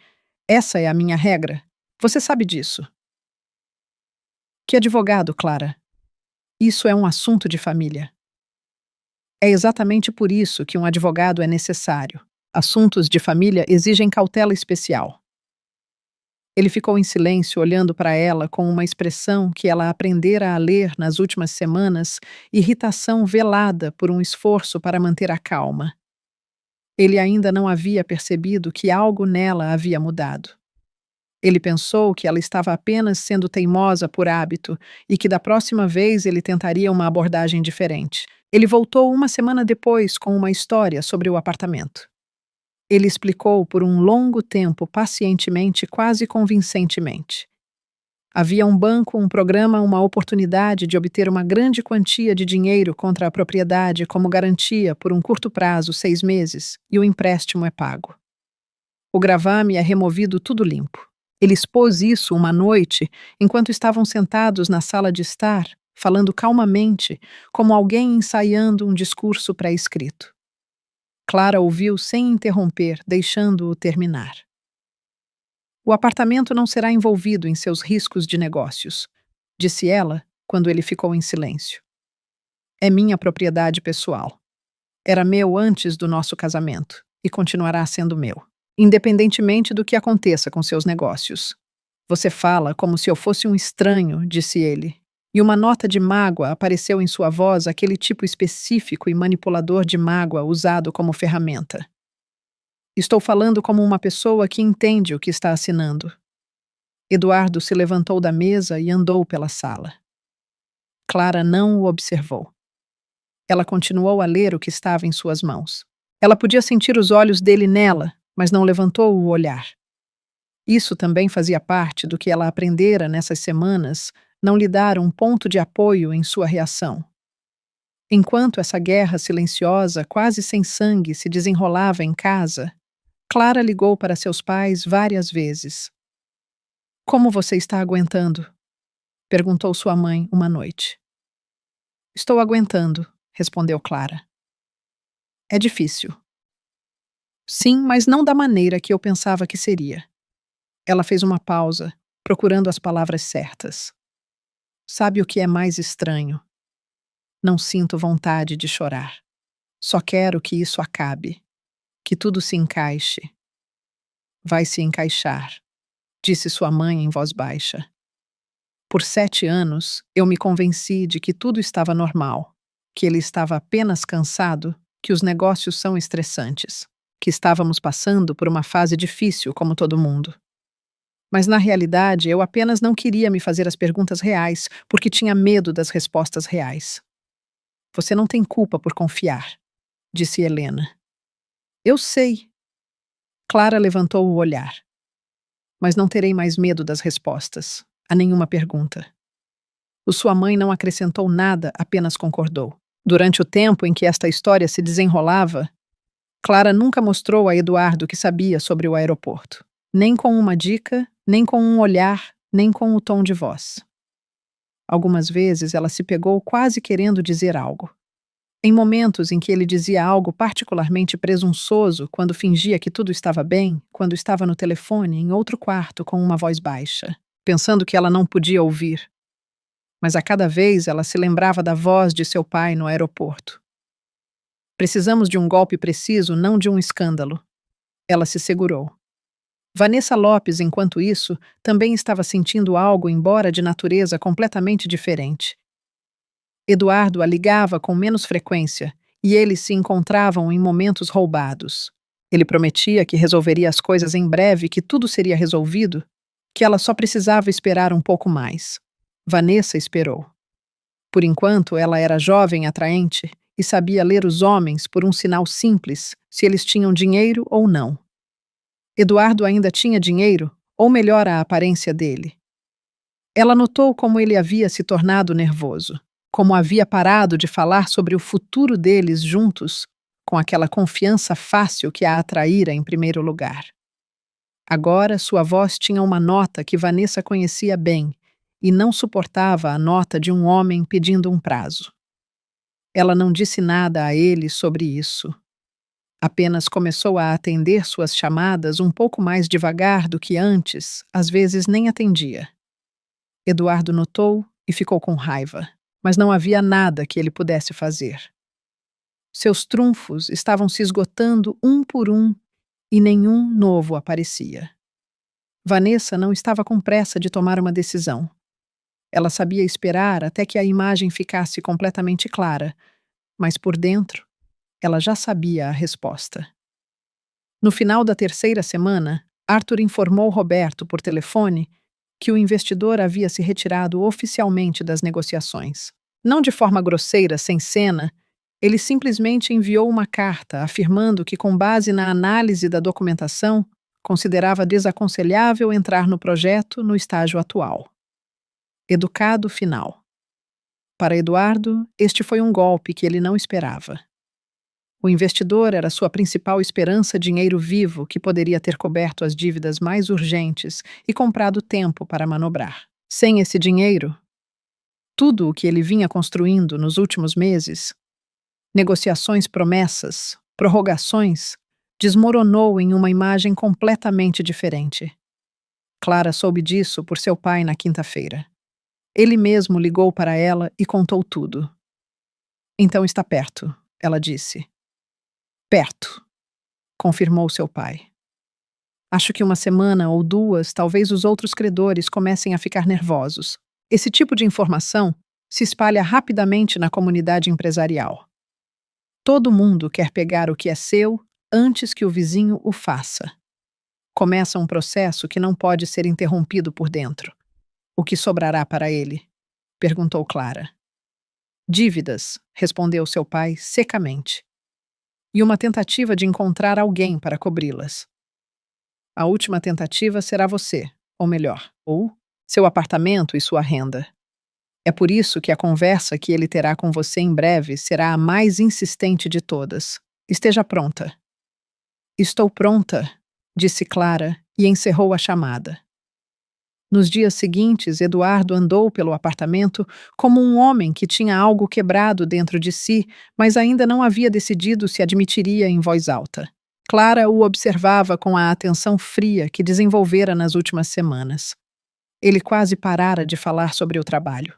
Essa é a minha regra. Você sabe disso." "Que advogado, Clara? Isso é um assunto de família." "É exatamente por isso que um advogado é necessário. Assuntos de família exigem cautela especial." Ele ficou em silêncio, olhando para ela com uma expressão que ela aprendera a ler nas últimas semanas, irritação velada por um esforço para manter a calma. Ele ainda não havia percebido que algo nela havia mudado. Ele pensou que ela estava apenas sendo teimosa por hábito e que da próxima vez ele tentaria uma abordagem diferente. Ele voltou uma semana depois com uma história sobre o apartamento. Ele explicou por um longo tempo, pacientemente, quase convincentemente. Havia um banco, um programa, uma oportunidade de obter uma grande quantia de dinheiro contra a propriedade como garantia por um curto prazo, 6 meses, e o empréstimo é pago. O gravame é removido tudo limpo. Ele expôs isso uma noite, enquanto estavam sentados na sala de estar, falando calmamente, como alguém ensaiando um discurso pré-escrito. Clara ouviu sem interromper, deixando-o terminar. "O apartamento não será envolvido em seus riscos de negócios", disse ela, quando ele ficou em silêncio. "É minha propriedade pessoal. Era meu antes do nosso casamento e continuará sendo meu, independentemente do que aconteça com seus negócios." "Você fala como se eu fosse um estranho", disse ele, e uma nota de mágoa apareceu em sua voz, aquele tipo específico e manipulador de mágoa usado como ferramenta. "Estou falando como uma pessoa que entende o que está assinando." Eduardo se levantou da mesa e andou pela sala. Clara não o observou. Ela continuou a ler o que estava em suas mãos. Ela podia sentir os olhos dele nela, mas não levantou o olhar. Isso também fazia parte do que ela aprendera nessas semanas, não lhe dar um ponto de apoio em sua reação. Enquanto essa guerra silenciosa, quase sem sangue, se desenrolava em casa, Clara ligou para seus pais várias vezes. "Como você está aguentando?" perguntou sua mãe uma noite. "Estou aguentando", respondeu Clara. "É difícil." "Sim, mas não da maneira que eu pensava que seria." Ela fez uma pausa, procurando as palavras certas. "Sabe o que é mais estranho? Não sinto vontade de chorar. Só quero que isso acabe, que tudo se encaixe." "Vai se encaixar", disse sua mãe em voz baixa. "Por 7 anos, eu me convenci de que tudo estava normal, que ele estava apenas cansado, que os negócios são estressantes, que estávamos passando por uma fase difícil como todo mundo." Mas na realidade eu apenas não queria me fazer as perguntas reais, porque tinha medo das respostas reais. Você não tem culpa por confiar, disse Helena. Eu sei. Clara levantou o olhar. Mas não terei mais medo das respostas a nenhuma pergunta. Sua mãe não acrescentou nada, apenas concordou. Durante o tempo em que esta história se desenrolava, Clara nunca mostrou a Eduardo que sabia sobre o aeroporto. Nem com uma dica, nem com um olhar, nem com o tom de voz. Algumas vezes ela se pegou quase querendo dizer algo. Em momentos em que ele dizia algo particularmente presunçoso, quando fingia que tudo estava bem, quando estava no telefone, em outro quarto, com uma voz baixa, pensando que ela não podia ouvir. Mas a cada vez ela se lembrava da voz de seu pai no aeroporto. Precisamos de um golpe preciso, não de um escândalo. Ela se segurou. Vanessa Lopes, enquanto isso, também estava sentindo algo, embora de natureza completamente diferente. Eduardo a ligava com menos frequência e eles se encontravam em momentos roubados. Ele prometia que resolveria as coisas em breve, que tudo seria resolvido, que ela só precisava esperar um pouco mais. Vanessa esperou. Por enquanto, ela era jovem e atraente e sabia ler os homens por um sinal simples, se eles tinham dinheiro ou não. Eduardo ainda tinha dinheiro, ou melhor, a aparência dele. Ela notou como ele havia se tornado nervoso, como havia parado de falar sobre o futuro deles juntos, com aquela confiança fácil que a atraíra em primeiro lugar. Agora sua voz tinha uma nota que Vanessa conhecia bem e não suportava a nota de um homem pedindo um prazo. Ela não disse nada a ele sobre isso. Apenas começou a atender suas chamadas um pouco mais devagar do que antes, às vezes nem atendia. Eduardo notou e ficou com raiva, mas não havia nada que ele pudesse fazer. Seus trunfos estavam se esgotando um por um e nenhum novo aparecia. Vanessa não estava com pressa de tomar uma decisão. Ela sabia esperar até que a imagem ficasse completamente clara, mas por dentro, ela já sabia a resposta. No final da terceira semana, Arthur informou Roberto por telefone que o investidor havia se retirado oficialmente das negociações. Não de forma grosseira, sem cena, ele simplesmente enviou uma carta afirmando que, com base na análise da documentação, considerava desaconselhável entrar no projeto no estágio atual. Educado final. Para Eduardo, este foi um golpe que ele não esperava. O investidor era sua principal esperança, dinheiro vivo que poderia ter coberto as dívidas mais urgentes e comprado tempo para manobrar. Sem esse dinheiro, tudo o que ele vinha construindo nos últimos meses, negociações, promessas, prorrogações, desmoronou em uma imagem completamente diferente. Clara soube disso por seu pai na quinta-feira. Ele mesmo ligou para ela e contou tudo. Então está perto, ela disse. Perto, confirmou seu pai. Acho que uma semana ou duas, talvez os outros credores comecem a ficar nervosos. Esse tipo de informação se espalha rapidamente na comunidade empresarial. Todo mundo quer pegar o que é seu antes que o vizinho o faça. Começa um processo que não pode ser interrompido por dentro. O que sobrará para ele? Perguntou Clara. Dívidas, respondeu seu pai secamente. E uma tentativa de encontrar alguém para cobri-las. A última tentativa será você, ou melhor, ou seu apartamento e sua renda. É por isso que a conversa que ele terá com você em breve será a mais insistente de todas. Esteja pronta. Estou pronta, disse Clara e encerrou a chamada. Nos dias seguintes, Eduardo andou pelo apartamento como um homem que tinha algo quebrado dentro de si, mas ainda não havia decidido se admitiria em voz alta. Clara o observava com a atenção fria que desenvolvera nas últimas semanas. Ele quase parara de falar sobre o trabalho.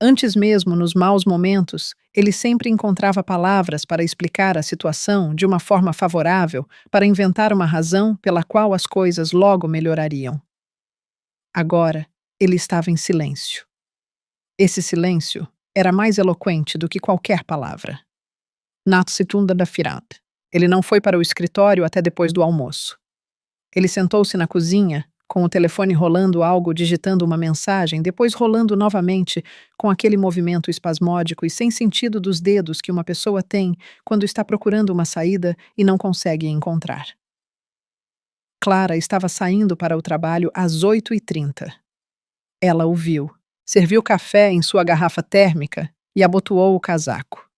Antes mesmo, nos maus momentos, ele sempre encontrava palavras para explicar a situação de uma forma favorável, para inventar uma razão pela qual as coisas logo melhorariam. Agora, ele estava em silêncio. Esse silêncio era mais eloquente do que qualquer palavra. Natsetunda da Firad. Ele não foi para o escritório até depois do almoço. Ele sentou-se na cozinha, com o telefone rolando algo, digitando uma mensagem, depois rolando novamente, com aquele movimento espasmódico e sem sentido dos dedos que uma pessoa tem quando está procurando uma saída e não consegue encontrar. Clara estava saindo para o trabalho às 8h30. Ela o viu. Serviu café em sua garrafa térmica e abotoou o casaco.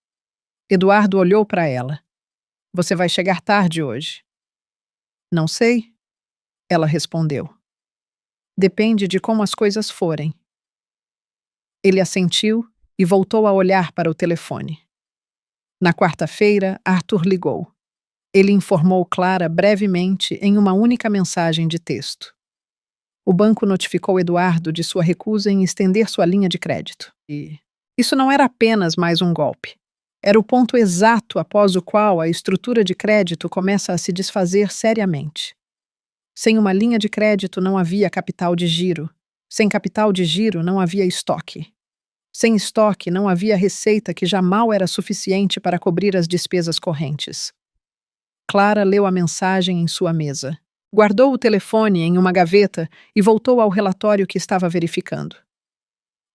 Eduardo olhou para ela. Você vai chegar tarde hoje. Não sei, ela respondeu. Depende de como as coisas forem. Ele assentiu e voltou a olhar para o telefone. Na quarta-feira, Arthur ligou. Ele informou Clara brevemente em uma única mensagem de texto. O banco notificou Eduardo de sua recusa em estender sua linha de crédito. E isso não era apenas mais um golpe. Era o ponto exato após o qual a estrutura de crédito começa a se desfazer seriamente. Sem uma linha de crédito não havia capital de giro. Sem capital de giro não havia estoque. Sem estoque não havia receita que já mal era suficiente para cobrir as despesas correntes. Clara leu a mensagem em sua mesa. Guardou o telefone em uma gaveta e voltou ao relatório que estava verificando.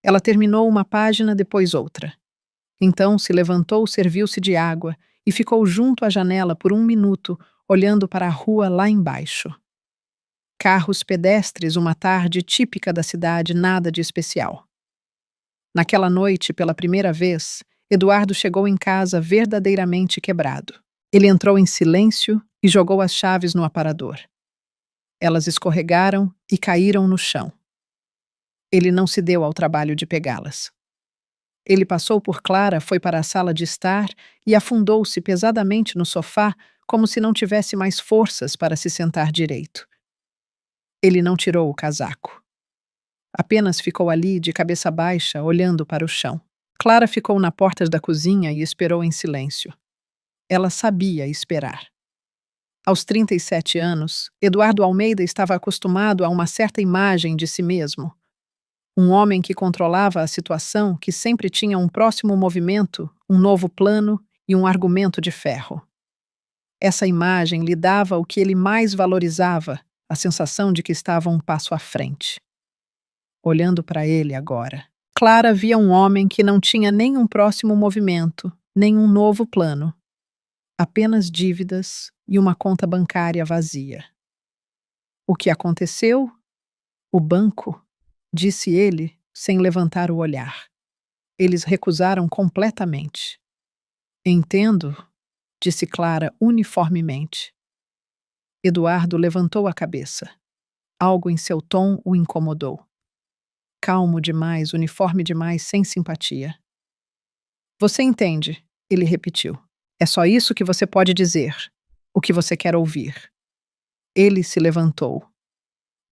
Ela terminou uma página, depois outra. Então se levantou, serviu-se de água e ficou junto à janela por 1 minuto, olhando para a rua lá embaixo. Carros pedestres, uma tarde típica da cidade, nada de especial. Naquela noite, pela primeira vez, Eduardo chegou em casa verdadeiramente quebrado. Ele entrou em silêncio e jogou as chaves no aparador. Elas escorregaram e caíram no chão. Ele não se deu ao trabalho de pegá-las. Ele passou por Clara, foi para a sala de estar e afundou-se pesadamente no sofá, como se não tivesse mais forças para se sentar direito. Ele não tirou o casaco. Apenas ficou ali, de cabeça baixa, olhando para o chão. Clara ficou na porta da cozinha e esperou em silêncio. Ela sabia esperar. Aos 37 anos, Eduardo Almeida estava acostumado a uma certa imagem de si mesmo. Um homem que controlava a situação, que sempre tinha um próximo movimento, um novo plano e um argumento de ferro. Essa imagem lhe dava o que ele mais valorizava, a sensação de que estava um passo à frente. Olhando para ele agora, Clara via um homem que não tinha nem um próximo movimento, nem um novo plano. Apenas dívidas e uma conta bancária vazia. O que aconteceu? O banco, disse ele, sem levantar o olhar. Eles recusaram completamente. Entendo, disse Clara uniformemente. Eduardo levantou a cabeça. Algo em seu tom o incomodou. Calmo demais, uniforme demais, sem simpatia. Você entende, ele repetiu. É só isso que você pode dizer, o que você quer ouvir. Ele se levantou.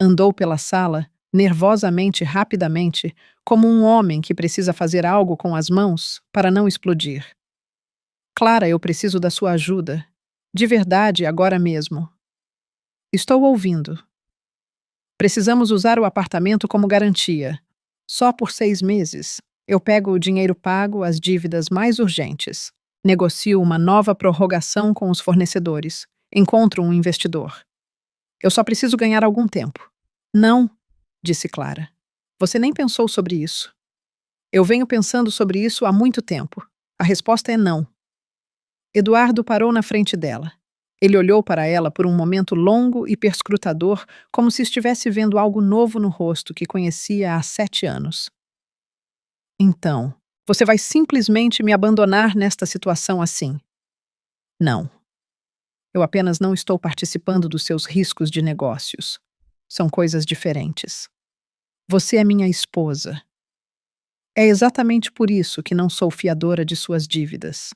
Andou pela sala, nervosamente, rapidamente, como um homem que precisa fazer algo com as mãos para não explodir. Clara, eu preciso da sua ajuda. De verdade, agora mesmo. Estou ouvindo. Precisamos usar o apartamento como garantia. Só por 6 meses. Eu pego o dinheiro pago, as dívidas mais urgentes. Negocio uma nova prorrogação com os fornecedores. Encontro um investidor. Eu só preciso ganhar algum tempo. Não, disse Clara. Você nem pensou sobre isso. Eu venho pensando sobre isso há muito tempo. A resposta é não. Eduardo parou na frente dela. Ele olhou para ela por um momento longo e perscrutador, como se estivesse vendo algo novo no rosto que conhecia há 7 anos. Então, você vai simplesmente me abandonar nesta situação assim? Não. Eu apenas não estou participando dos seus riscos de negócios. São coisas diferentes. Você é minha esposa. É exatamente por isso que não sou fiadora de suas dívidas.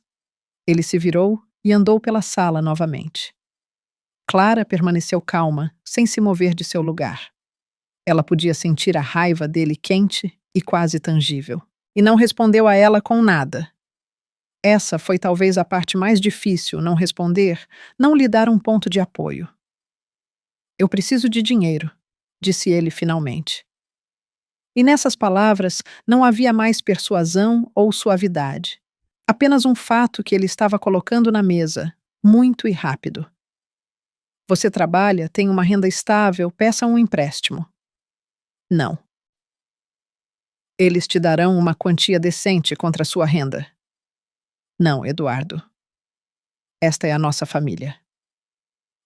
Ele se virou e andou pela sala novamente. Clara permaneceu calma, sem se mover de seu lugar. Ela podia sentir a raiva dele quente e quase tangível. E não respondeu a ela com nada. Essa foi talvez a parte mais difícil, não responder, não lhe dar um ponto de apoio. Eu preciso de dinheiro, disse ele finalmente. E nessas palavras não havia mais persuasão ou suavidade. Apenas um fato que ele estava colocando na mesa, muito e rápido. Você trabalha, tem uma renda estável, peça um empréstimo. Não. Eles te darão uma quantia decente contra a sua renda. Não, Eduardo. Esta é a nossa família.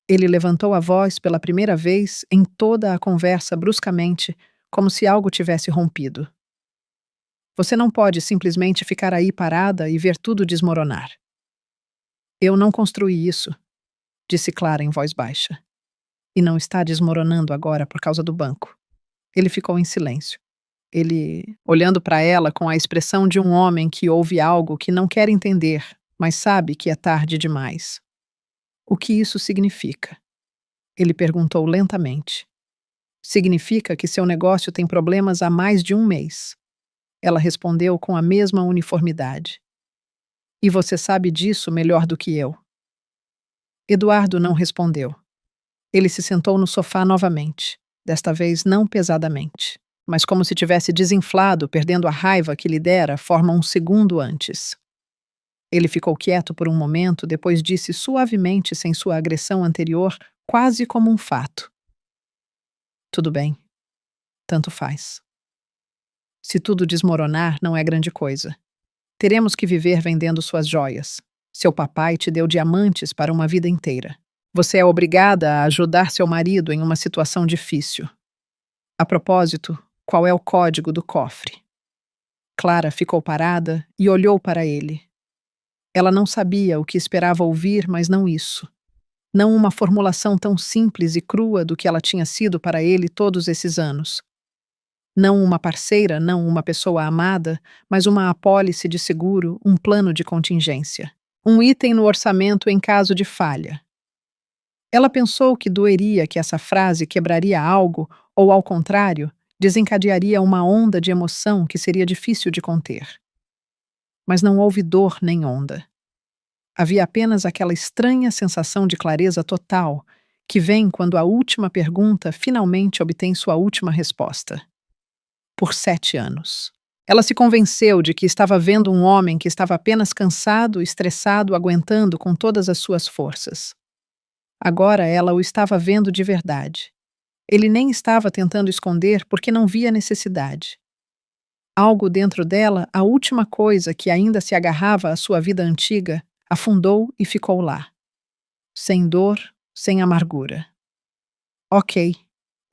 Ele levantou a voz pela primeira vez em toda a conversa bruscamente, como se algo tivesse rompido. Você não pode simplesmente ficar aí parada e ver tudo desmoronar. Eu não construí isso, disse Clara em voz baixa. E não está desmoronando agora por causa do banco. Ele ficou em silêncio. Ele, olhando para ela com a expressão de um homem que ouve algo que não quer entender, mas sabe que é tarde demais. O que isso significa? Ele perguntou lentamente. Significa que seu negócio tem problemas há mais de um mês. Ela respondeu com a mesma uniformidade. E você sabe disso melhor do que eu. Eduardo não respondeu. Ele se sentou no sofá novamente, desta vez não pesadamente, mas como se tivesse desinflado, perdendo a raiva que lhe dera forma um segundo antes. Ele ficou quieto por um momento, depois disse suavemente, sem sua agressão anterior, quase como um fato. Tudo bem. Tanto faz. Se tudo desmoronar, não é grande coisa. Teremos que viver vendendo suas joias. Seu papai te deu diamantes para uma vida inteira. Você é obrigada a ajudar seu marido em uma situação difícil. A propósito, qual é o código do cofre? Clara ficou parada e olhou para ele. Ela não sabia o que esperava ouvir, mas não isso. Não uma formulação tão simples e crua do que ela tinha sido para ele todos esses anos. Não uma parceira, não uma pessoa amada, mas uma apólice de seguro, um plano de contingência. Um item no orçamento em caso de falha. Ela pensou que doeria que essa frase quebraria algo, ou, ao contrário, desencadearia uma onda de emoção que seria difícil de conter. Mas não houve dor nem onda. Havia apenas aquela estranha sensação de clareza total que vem quando a última pergunta finalmente obtém sua última resposta. Por 7 anos. Ela se convenceu de que estava vendo um homem que estava apenas cansado, estressado, aguentando com todas as suas forças. Agora ela o estava vendo de verdade. Ele nem estava tentando esconder porque não via necessidade. Algo dentro dela, a última coisa que ainda se agarrava à sua vida antiga, afundou e ficou lá. Sem dor, sem amargura. Ok,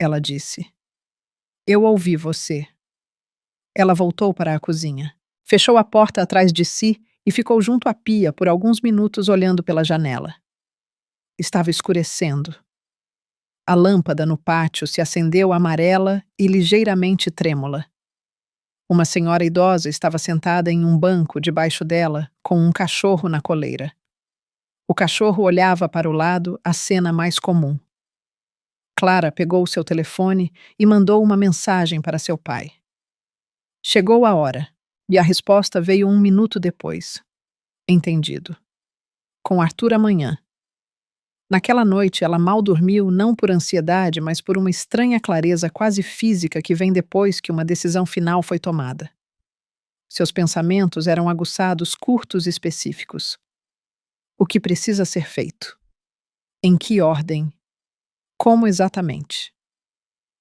ela disse. Eu ouvi você. Ela voltou para a cozinha. Fechou a porta atrás de si e ficou junto à pia por alguns minutos olhando pela janela. Estava escurecendo. A lâmpada no pátio se acendeu amarela e ligeiramente trêmula. Uma senhora idosa estava sentada em um banco debaixo dela, com um cachorro na coleira. O cachorro olhava para o lado, a cena mais comum. Clara pegou seu telefone e mandou uma mensagem para seu pai. Chegou a hora, e a resposta veio 1 minuto depois. Entendido. Com Arthur amanhã. Naquela noite, ela mal dormiu não por ansiedade, mas por uma estranha clareza quase física que vem depois que uma decisão final foi tomada. Seus pensamentos eram aguçados, curtos e específicos. O que precisa ser feito? Em que ordem? Como exatamente?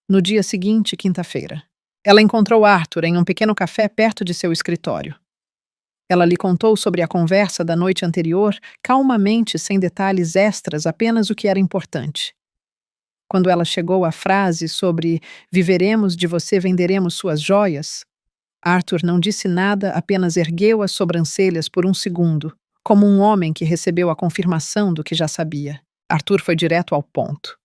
No dia seguinte, quinta-feira, ela encontrou Arthur em um pequeno café perto de seu escritório. Ela lhe contou sobre a conversa da noite anterior, calmamente, sem detalhes extras, apenas o que era importante. Quando ela chegou à frase sobre "viveremos de você, venderemos suas joias", Arthur não disse nada, apenas ergueu as sobrancelhas por um segundo, como um homem que recebeu a confirmação do que já sabia. Arthur foi direto ao ponto.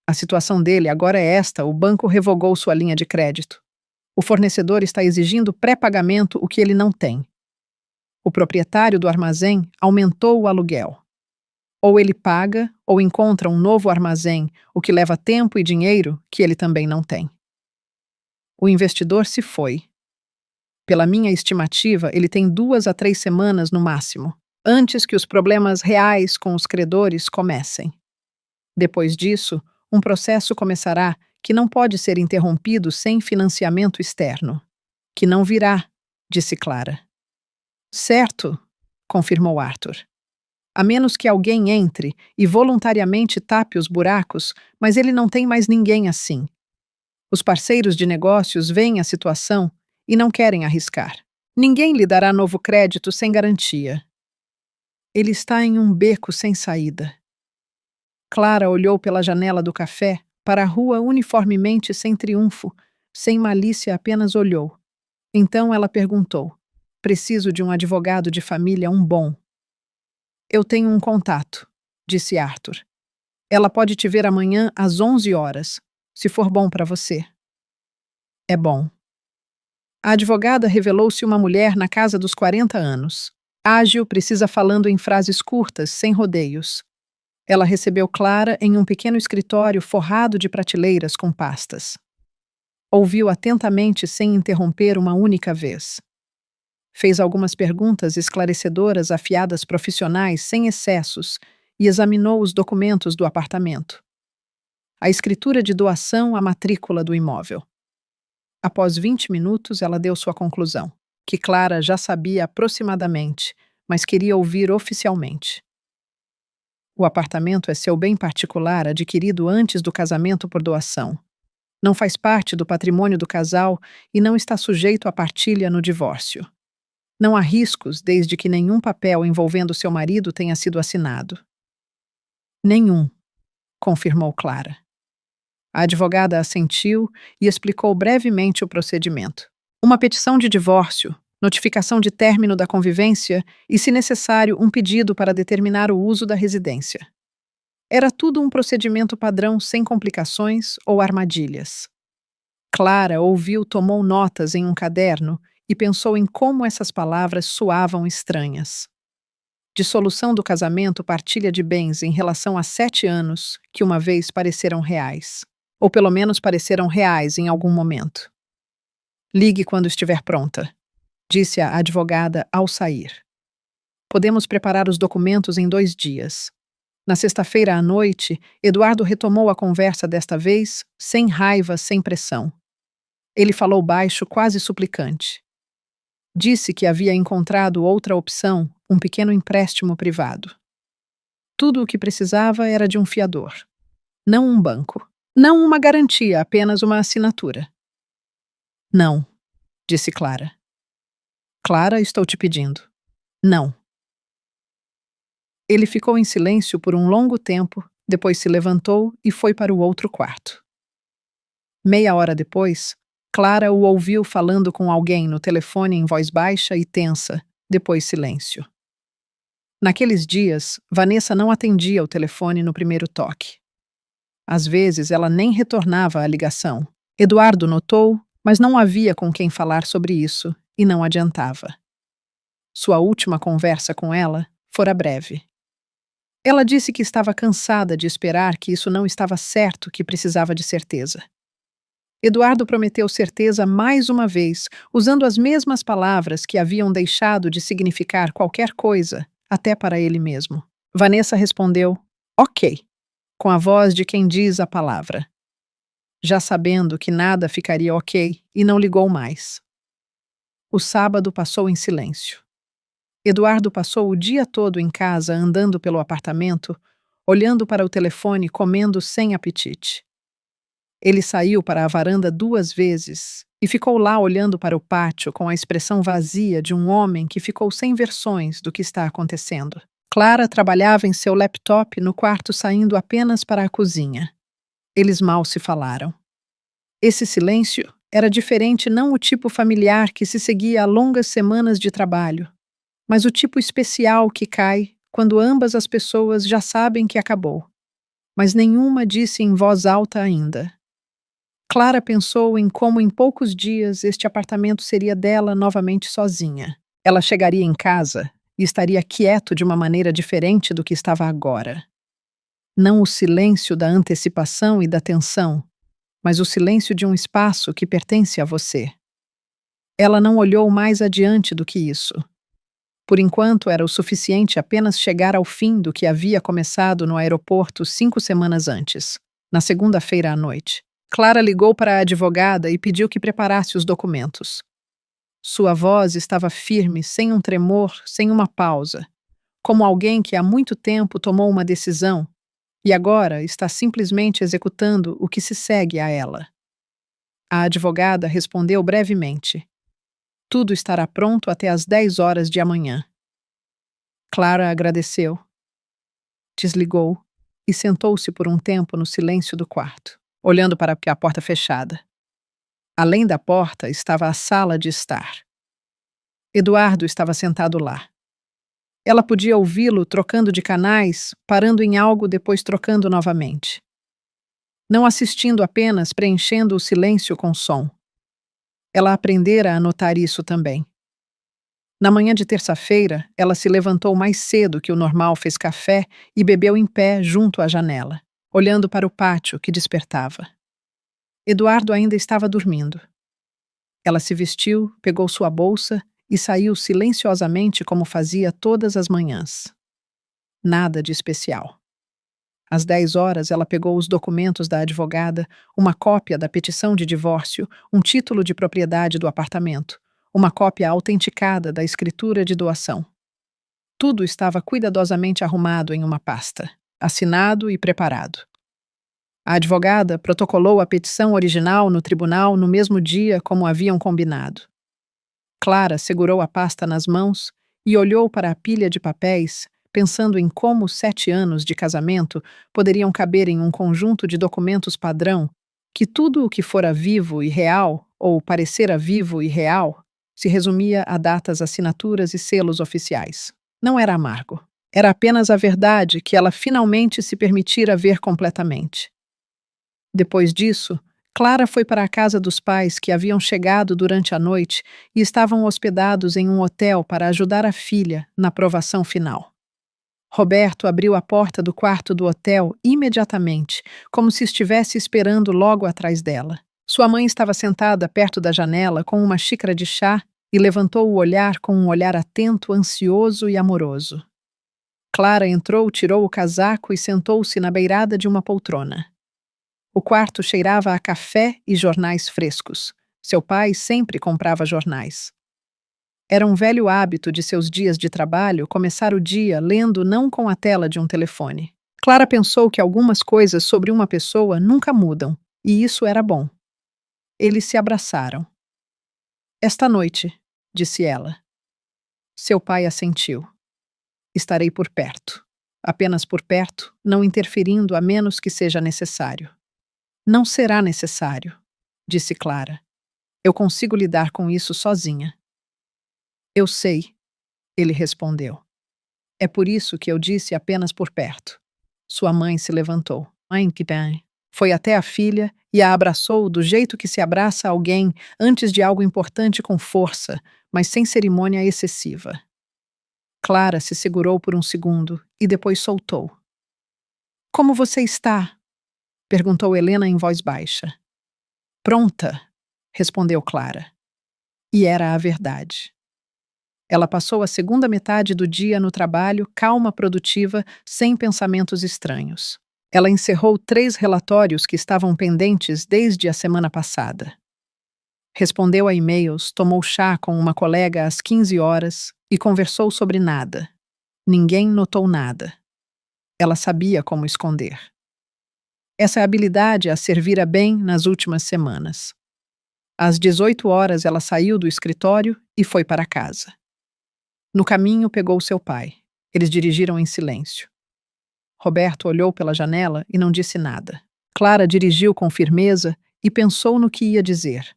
A situação dele agora é esta: o banco revogou sua linha de crédito. O fornecedor está exigindo pré-pagamento, o que ele não tem. O proprietário do armazém aumentou o aluguel. Ou ele paga, ou encontra um novo armazém, o que leva tempo e dinheiro que ele também não tem. O investidor se foi. Pela minha estimativa, ele tem 2 a 3 semanas no máximo, antes que os problemas reais com os credores comecem. Depois disso, um processo começará que não pode ser interrompido sem financiamento externo. Que não virá, disse Clara. Certo, confirmou Arthur. A menos que alguém entre e voluntariamente tape os buracos, mas ele não tem mais ninguém assim. Os parceiros de negócios veem a situação e não querem arriscar. Ninguém lhe dará novo crédito sem garantia. Ele está em um beco sem saída. Clara olhou pela janela do café para a rua uniformemente sem triunfo, sem malícia, apenas olhou. Então ela perguntou: preciso de um advogado de família, um bom. Eu tenho um contato, disse Arthur. Ela pode te ver amanhã às 11 horas, se for bom para você. É bom. A advogada revelou-se uma mulher na casa dos 40 anos. Ágil, precisa falando em frases curtas, sem rodeios. Ela recebeu Clara em um pequeno escritório forrado de prateleiras com pastas. Ouviu atentamente sem interromper uma única vez. Fez algumas perguntas esclarecedoras afiadas profissionais sem excessos e examinou os documentos do apartamento. A escritura de doação, a matrícula do imóvel. Após 20 minutos, ela deu sua conclusão, que Clara já sabia aproximadamente, mas queria ouvir oficialmente. O apartamento é seu bem particular, adquirido antes do casamento por doação. Não faz parte do patrimônio do casal e não está sujeito à partilha no divórcio. Não há riscos desde que nenhum papel envolvendo seu marido tenha sido assinado. Nenhum, confirmou Clara. A advogada assentiu e explicou brevemente o procedimento. Uma petição de divórcio, notificação de término da convivência e, se necessário, um pedido para determinar o uso da residência. Era tudo um procedimento padrão sem complicações ou armadilhas. Clara ouviu, tomou notas em um caderno e pensou em como essas palavras soavam estranhas. Dissolução do casamento, partilha de bens em relação a 7 anos que uma vez pareceram reais. Ou pelo menos pareceram reais em algum momento. Ligue quando estiver pronta, disse a advogada ao sair. Podemos preparar os documentos em 2 dias. Na sexta-feira à noite, Eduardo retomou a conversa desta vez, sem raiva, sem pressão. Ele falou baixo, quase suplicante. Disse que havia encontrado outra opção, um pequeno empréstimo privado. Tudo o que precisava era de um fiador. Não um banco. Não uma garantia, apenas uma assinatura. Não, disse Clara. Clara, estou te pedindo. Não. Ele ficou em silêncio por um longo tempo, depois se levantou e foi para o outro quarto. Meia hora depois, Clara o ouviu falando com alguém no telefone em voz baixa e tensa, depois silêncio. Naqueles dias, Vanessa não atendia o telefone no primeiro toque. Às vezes, ela nem retornava à ligação. Eduardo notou, mas não havia com quem falar sobre isso, e não adiantava. Sua última conversa com ela fora breve. Ela disse que estava cansada de esperar, que isso não estava certo, que precisava de certeza. Eduardo prometeu certeza mais uma vez, usando as mesmas palavras que haviam deixado de significar qualquer coisa, até para ele mesmo. Vanessa respondeu, ok, com a voz de quem diz a palavra. Já sabendo que nada ficaria ok, e não ligou mais. O sábado passou em silêncio. Eduardo passou o dia todo em casa, andando pelo apartamento, olhando para o telefone, comendo sem apetite. Ele saiu para a varanda 2 vezes e ficou lá olhando para o pátio com a expressão vazia de um homem que ficou sem versões do que está acontecendo. Clara trabalhava em seu laptop no quarto, saindo apenas para a cozinha. Eles mal se falaram. Esse silêncio era diferente, não o tipo familiar que se seguia a longas semanas de trabalho, mas o tipo especial que cai quando ambas as pessoas já sabem que acabou, mas nenhuma disse em voz alta ainda. Clara pensou em como em poucos dias este apartamento seria dela novamente sozinha. Ela chegaria em casa e estaria quieto de uma maneira diferente do que estava agora. Não o silêncio da antecipação e da tensão, mas o silêncio de um espaço que pertence a você. Ela não olhou mais adiante do que isso. Por enquanto, era o suficiente apenas chegar ao fim do que havia começado no aeroporto 5 semanas antes, na segunda-feira à noite. Clara ligou para a advogada e pediu que preparasse os documentos. Sua voz estava firme, sem um tremor, sem uma pausa, como alguém que há muito tempo tomou uma decisão e agora está simplesmente executando o que se segue a ela. A advogada respondeu brevemente: tudo estará pronto até às 10 horas de amanhã. Clara agradeceu, desligou e sentou-se por um tempo no silêncio do quarto, olhando para a porta fechada. Além da porta estava a sala de estar. Eduardo estava sentado lá. Ela podia ouvi-lo trocando de canais, parando em algo, depois trocando novamente. Não assistindo apenas, preenchendo o silêncio com som. Ela aprendera a notar isso também. Na manhã de terça-feira, ela se levantou mais cedo que o normal, fez café e bebeu em pé junto à janela, olhando para o pátio que despertava. Eduardo ainda estava dormindo. Ela se vestiu, pegou sua bolsa e saiu silenciosamente como fazia todas as manhãs. Nada de especial. Às 10 horas, ela pegou os documentos da advogada, uma cópia da petição de divórcio, um título de propriedade do apartamento, uma cópia autenticada da escritura de doação. Tudo estava cuidadosamente arrumado em uma pasta, assinado e preparado. A advogada protocolou a petição original no tribunal no mesmo dia como haviam combinado. Clara segurou a pasta nas mãos e olhou para a pilha de papéis, pensando em como 7 anos de casamento poderiam caber em um conjunto de documentos padrão que tudo o que fora vivo e real, ou parecera vivo e real, se resumia a datas, assinaturas e selos oficiais. Não era amargo. Era apenas a verdade que ela finalmente se permitira ver completamente. Depois disso, Clara foi para a casa dos pais que haviam chegado durante a noite e estavam hospedados em um hotel para ajudar a filha na provação final. Roberto abriu a porta do quarto do hotel imediatamente, como se estivesse esperando logo atrás dela. Sua mãe estava sentada perto da janela com uma xícara de chá e levantou o olhar com um olhar atento, ansioso e amoroso. Clara entrou, tirou o casaco e sentou-se na beirada de uma poltrona. O quarto cheirava a café e jornais frescos. Seu pai sempre comprava jornais. Era um velho hábito de seus dias de trabalho começar o dia lendo não com a tela de um telefone. Clara pensou que algumas coisas sobre uma pessoa nunca mudam, e isso era bom. Eles se abraçaram. Esta noite, disse ela. Seu pai assentiu. Estarei por perto. Apenas por perto, não interferindo a menos que seja necessário. Não será necessário, disse Clara. Eu consigo lidar com isso sozinha. Eu sei, ele respondeu. É por isso que eu disse apenas por perto. Sua mãe se levantou. Mãe, que bem. Foi até a filha e a abraçou do jeito que se abraça alguém antes de algo importante, com força, mas sem cerimônia excessiva. Clara se segurou por um segundo e depois soltou. Como você está? Perguntou Helena em voz baixa. Pronta, respondeu Clara. E era a verdade. Ela passou a segunda metade do dia no trabalho, calma, produtiva, sem pensamentos estranhos. Ela encerrou 3 relatórios que estavam pendentes desde a semana passada. Respondeu a e-mails, tomou chá com uma colega às 15 horas e conversou sobre nada. Ninguém notou nada. Ela sabia como esconder. Essa habilidade a servira bem nas últimas semanas. Às 18 horas ela saiu do escritório e foi para casa. No caminho pegou seu pai. Eles dirigiram em silêncio. Roberto olhou pela janela e não disse nada. Clara dirigiu com firmeza e pensou no que ia dizer.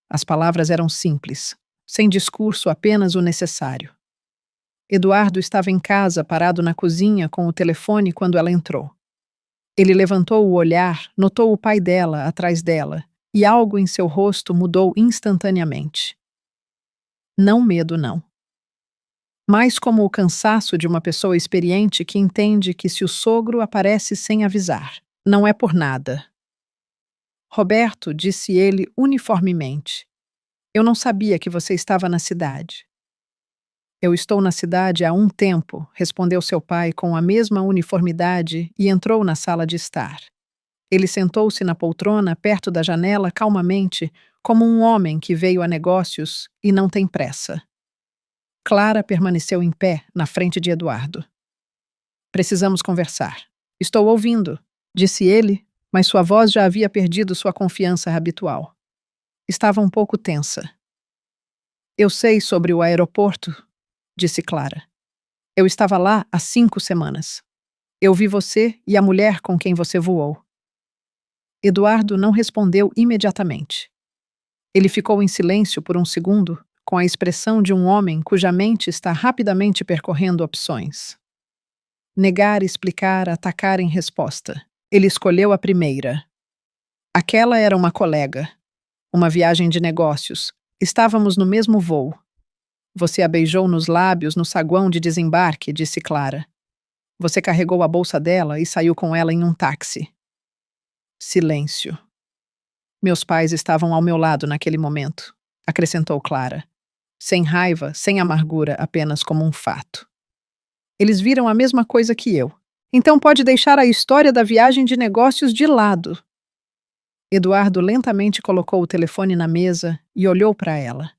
As palavras eram simples, sem discurso, apenas o necessário. Eduardo estava em casa, parado na cozinha com o telefone quando ela entrou. Ele levantou o olhar, notou o pai dela atrás dela, e algo em seu rosto mudou instantaneamente. Não medo, não. Mais como o cansaço de uma pessoa experiente que entende que se o sogro aparece sem avisar, não é por nada. Roberto, disse ele uniformemente. Eu não sabia que você estava na cidade. Eu estou na cidade há um tempo, respondeu seu pai com a mesma uniformidade e entrou na sala de estar. Ele sentou-se na poltrona perto da janela calmamente, como um homem que veio a negócios e não tem pressa. Clara permaneceu em pé na frente de Eduardo. Precisamos conversar. Estou ouvindo, disse ele, mas sua voz já havia perdido sua confiança habitual. Estava um pouco tensa. Eu sei sobre o aeroporto, disse Clara. Eu estava lá há 5 semanas. Eu vi você e a mulher com quem você voou. Eduardo não respondeu imediatamente. Ele ficou em silêncio por um segundo, com a expressão de um homem cuja mente está rapidamente percorrendo opções. Negar, explicar, atacar em resposta. Ele escolheu a primeira. Aquela era uma colega. Uma viagem de negócios. Estávamos no mesmo voo. Você a beijou nos lábios no saguão de desembarque, disse Clara. Você carregou a bolsa dela e saiu com ela em um táxi. Silêncio. Meus pais estavam ao meu lado naquele momento, acrescentou Clara. Sem raiva, sem amargura, apenas como um fato. Eles viram a mesma coisa que eu. Então pode deixar a história da viagem de negócios de lado. Eduardo lentamente colocou o telefone na mesa e olhou para ela.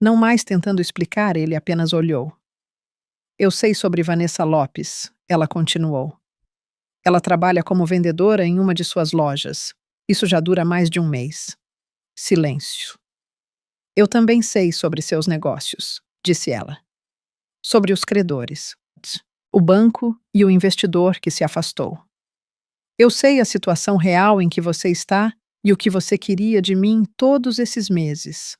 Não mais tentando explicar, ele apenas olhou. Eu sei sobre Vanessa Lopes, ela continuou. Ela trabalha como vendedora em uma de suas lojas. Isso já dura mais de um mês. Silêncio. Eu também sei sobre seus negócios, disse ela. Sobre os credores, o banco e o investidor que se afastou. Eu sei a situação real em que você está e o que você queria de mim todos esses meses.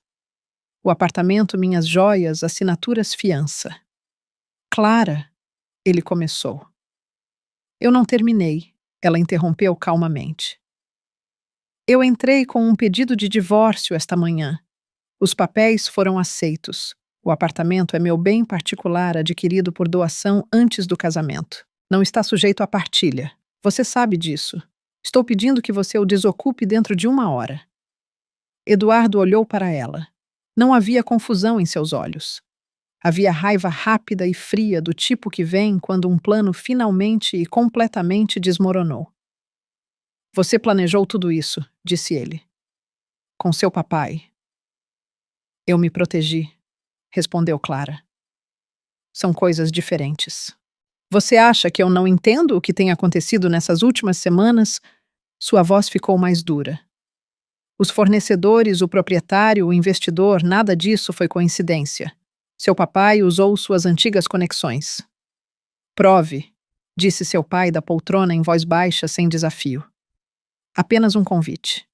O apartamento, minhas joias, assinaturas, fiança. Clara, ele começou. Eu não terminei, ela interrompeu calmamente. Eu entrei com um pedido de divórcio esta manhã. Os papéis foram aceitos. O apartamento é meu bem particular adquirido por doação antes do casamento. Não está sujeito à partilha. Você sabe disso. Estou pedindo que você o desocupe dentro de 1 hora. Eduardo olhou para ela. Não havia confusão em seus olhos. Havia raiva rápida e fria do tipo que vem quando um plano finalmente e completamente desmoronou. Você planejou tudo isso, disse ele. Com seu papai. Eu me protegi, respondeu Clara. São coisas diferentes. Você acha que eu não entendo o que tem acontecido nessas últimas semanas? Sua voz ficou mais dura. Os fornecedores, o proprietário, o investidor, nada disso foi coincidência. Seu papai usou suas antigas conexões. Prove, disse seu pai da poltrona em voz baixa, sem desafio. Apenas um convite.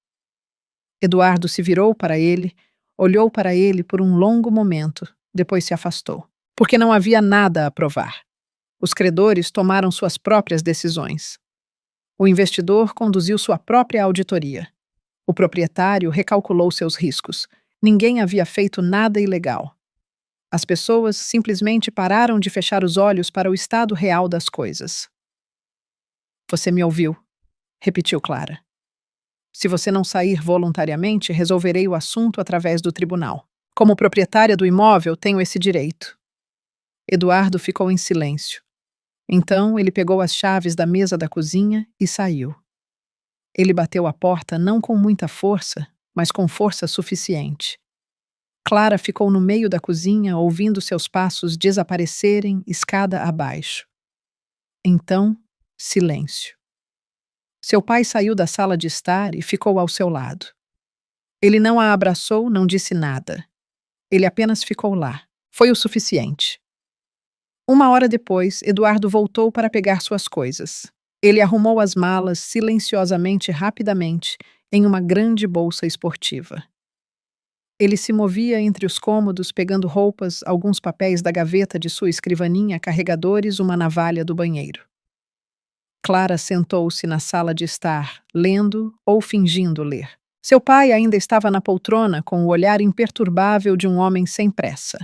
Eduardo se virou para ele, olhou para ele por um longo momento, depois se afastou. Porque não havia nada a provar. Os credores tomaram suas próprias decisões. O investidor conduziu sua própria auditoria. O proprietário recalculou seus riscos. Ninguém havia feito nada ilegal. As pessoas simplesmente pararam de fechar os olhos para o estado real das coisas. Você me ouviu, repetiu Clara. Se você não sair voluntariamente, resolverei o assunto através do tribunal. Como proprietária do imóvel, tenho esse direito. Eduardo ficou em silêncio. Então, ele pegou as chaves da mesa da cozinha e saiu. Ele bateu a porta não com muita força, mas com força suficiente. Clara ficou no meio da cozinha, ouvindo seus passos desaparecerem escada abaixo. Então, silêncio. Seu pai saiu da sala de estar e ficou ao seu lado. Ele não a abraçou, não disse nada. Ele apenas ficou lá. Foi o suficiente. 1 hora depois, Eduardo voltou para pegar suas coisas. Ele arrumou as malas silenciosamente e rapidamente em uma grande bolsa esportiva. Ele se movia entre os cômodos, pegando roupas, alguns papéis da gaveta de sua escrivaninha, carregadores, uma navalha do banheiro. Clara sentou-se na sala de estar, lendo ou fingindo ler. Seu pai ainda estava na poltrona com o olhar imperturbável de um homem sem pressa.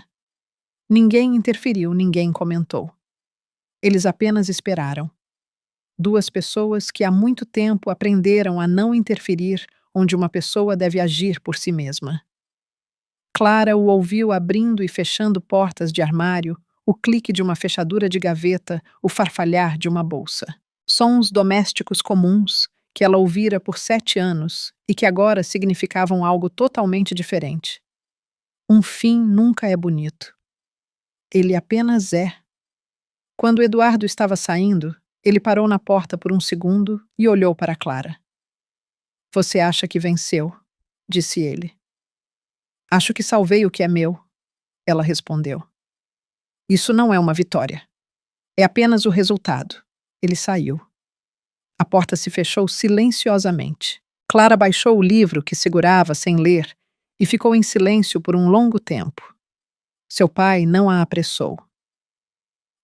Ninguém interferiu, ninguém comentou. Eles apenas esperaram. 2 pessoas que há muito tempo aprenderam a não interferir onde uma pessoa deve agir por si mesma. Clara o ouviu abrindo e fechando portas de armário, o clique de uma fechadura de gaveta, o farfalhar de uma bolsa. Sons domésticos comuns que ela ouvira por 7 anos e que agora significavam algo totalmente diferente. Um fim nunca é bonito. Ele apenas é. Quando Eduardo estava saindo, ele parou na porta por um segundo e olhou para Clara. Você acha que venceu, disse ele. Acho que salvei o que é meu, ela respondeu. Isso não é uma vitória. É apenas o resultado. Ele saiu. A porta se fechou silenciosamente. Clara baixou o livro que segurava sem ler e ficou em silêncio por um longo tempo. Seu pai não a apressou.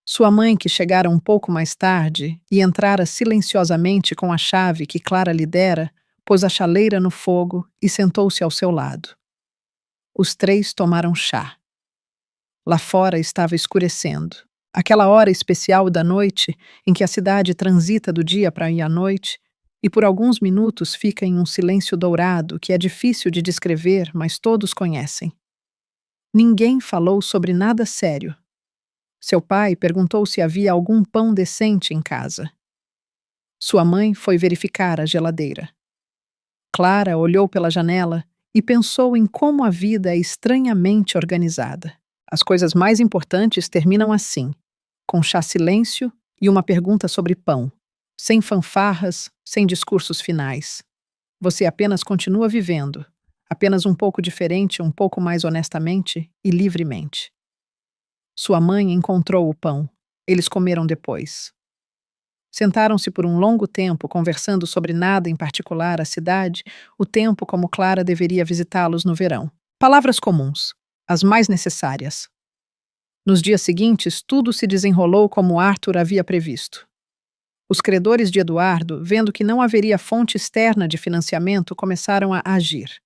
Sua mãe, que chegara um pouco mais tarde e entrara silenciosamente com a chave que Clara lhe dera, pôs a chaleira no fogo e sentou-se ao seu lado. Os três tomaram chá. Lá fora estava escurecendo. Aquela hora especial da noite em que a cidade transita do dia para ir à noite e por alguns minutos fica em um silêncio dourado que é difícil de descrever, mas todos conhecem. Ninguém falou sobre nada sério. Seu pai perguntou se havia algum pão decente em casa. Sua mãe foi verificar a geladeira. Clara olhou pela janela e pensou em como a vida é estranhamente organizada. As coisas mais importantes terminam assim, com chá silêncio e uma pergunta sobre pão, sem fanfarras, sem discursos finais. Você apenas continua vivendo, apenas um pouco diferente, um pouco mais honestamente e livremente. Sua mãe encontrou o pão. Eles comeram depois. Sentaram-se por um longo tempo, conversando sobre nada em particular, a cidade, o tempo como Clara deveria visitá-los no verão. Palavras comuns, as mais necessárias. Nos dias seguintes, tudo se desenrolou como Arthur havia previsto. Os credores de Eduardo, vendo que não haveria fonte externa de financiamento, começaram a agir.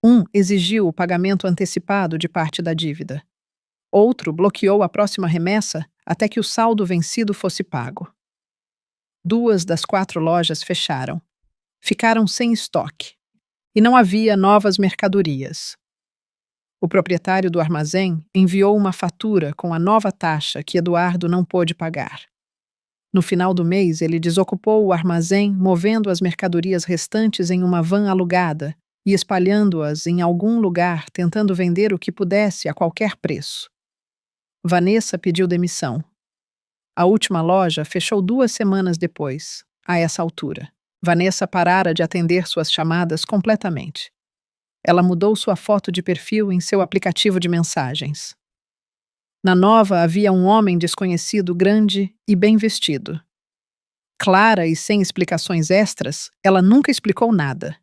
Um exigiu o pagamento antecipado de parte da dívida. Outro bloqueou a próxima remessa até que o saldo vencido fosse pago. 2 das 4 lojas fecharam. Ficaram sem estoque. E não havia novas mercadorias. O proprietário do armazém enviou uma fatura com a nova taxa que Eduardo não pôde pagar. No final do mês, ele desocupou o armazém, movendo as mercadorias restantes em uma van alugada e espalhando-as em algum lugar, tentando vender o que pudesse a qualquer preço. Vanessa pediu demissão. A última loja fechou 2 semanas depois, a essa altura. Vanessa parara de atender suas chamadas completamente. Ela mudou sua foto de perfil em seu aplicativo de mensagens. Na nova havia um homem desconhecido grande e bem vestido. Clara e sem explicações extras, ela nunca explicou nada.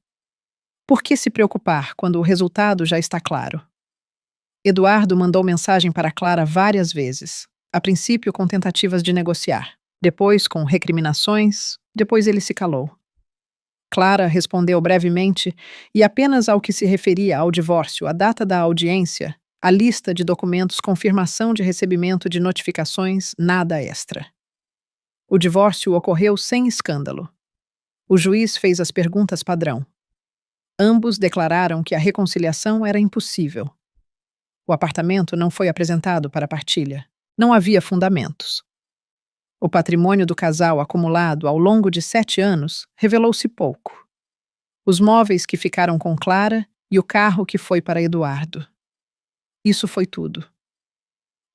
Por que se preocupar quando o resultado já está claro? Eduardo mandou mensagem para Clara várias vezes, a princípio com tentativas de negociar, depois com recriminações, depois ele se calou. Clara respondeu brevemente e apenas ao que se referia ao divórcio, a data da audiência, a lista de documentos, confirmação de recebimento de notificações, nada extra. O divórcio ocorreu sem escândalo. O juiz fez as perguntas padrão. Ambos declararam que a reconciliação era impossível. O apartamento não foi apresentado para partilha. Não havia fundamentos. O patrimônio do casal acumulado ao longo de 7 anos revelou-se pouco. Os móveis que ficaram com Clara e o carro que foi para Eduardo. Isso foi tudo.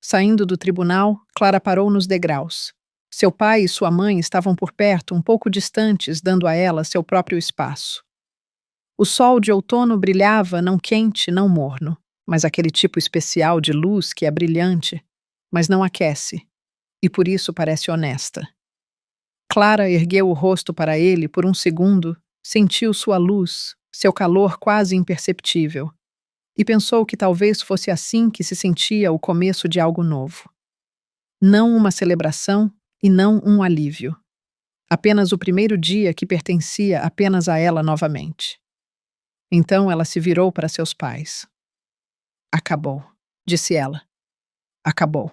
Saindo do tribunal, Clara parou nos degraus. Seu pai e sua mãe estavam por perto, um pouco distantes, dando a ela seu próprio espaço. O sol de outono brilhava, não quente, não morno, mas aquele tipo especial de luz que é brilhante, mas não aquece, e por isso parece honesta. Clara ergueu o rosto para ele por um segundo, sentiu sua luz, seu calor quase imperceptível, e pensou que talvez fosse assim que se sentia o começo de algo novo. Não uma celebração e não um alívio. Apenas o primeiro dia que pertencia apenas a ela novamente. Então ela se virou para seus pais. Acabou, disse ela. Acabou.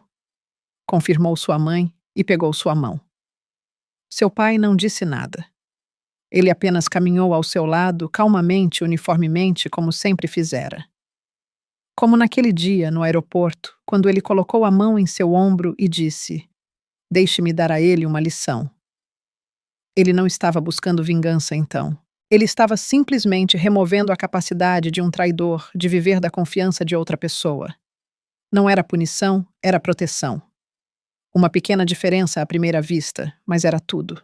Confirmou sua mãe e pegou sua mão. Seu pai não disse nada. Ele apenas caminhou ao seu lado, calmamente, uniformemente, como sempre fizera. Como naquele dia, no aeroporto, quando ele colocou a mão em seu ombro e disse: "Deixe-me dar a ele uma lição." Ele não estava buscando vingança, então. Ele estava simplesmente removendo a capacidade de um traidor de viver da confiança de outra pessoa. Não era punição, era proteção. Uma pequena diferença à primeira vista, mas era tudo.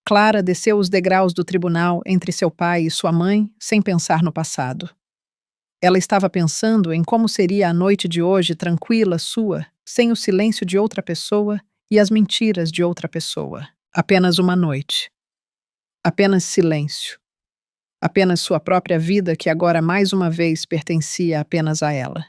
Clara desceu os degraus do tribunal entre seu pai e sua mãe sem pensar no passado. Ela estava pensando em como seria a noite de hoje tranquila sua, sem o silêncio de outra pessoa e as mentiras de outra pessoa. Apenas uma noite. Apenas silêncio. Apenas sua própria vida que agora mais uma vez pertencia apenas a ela.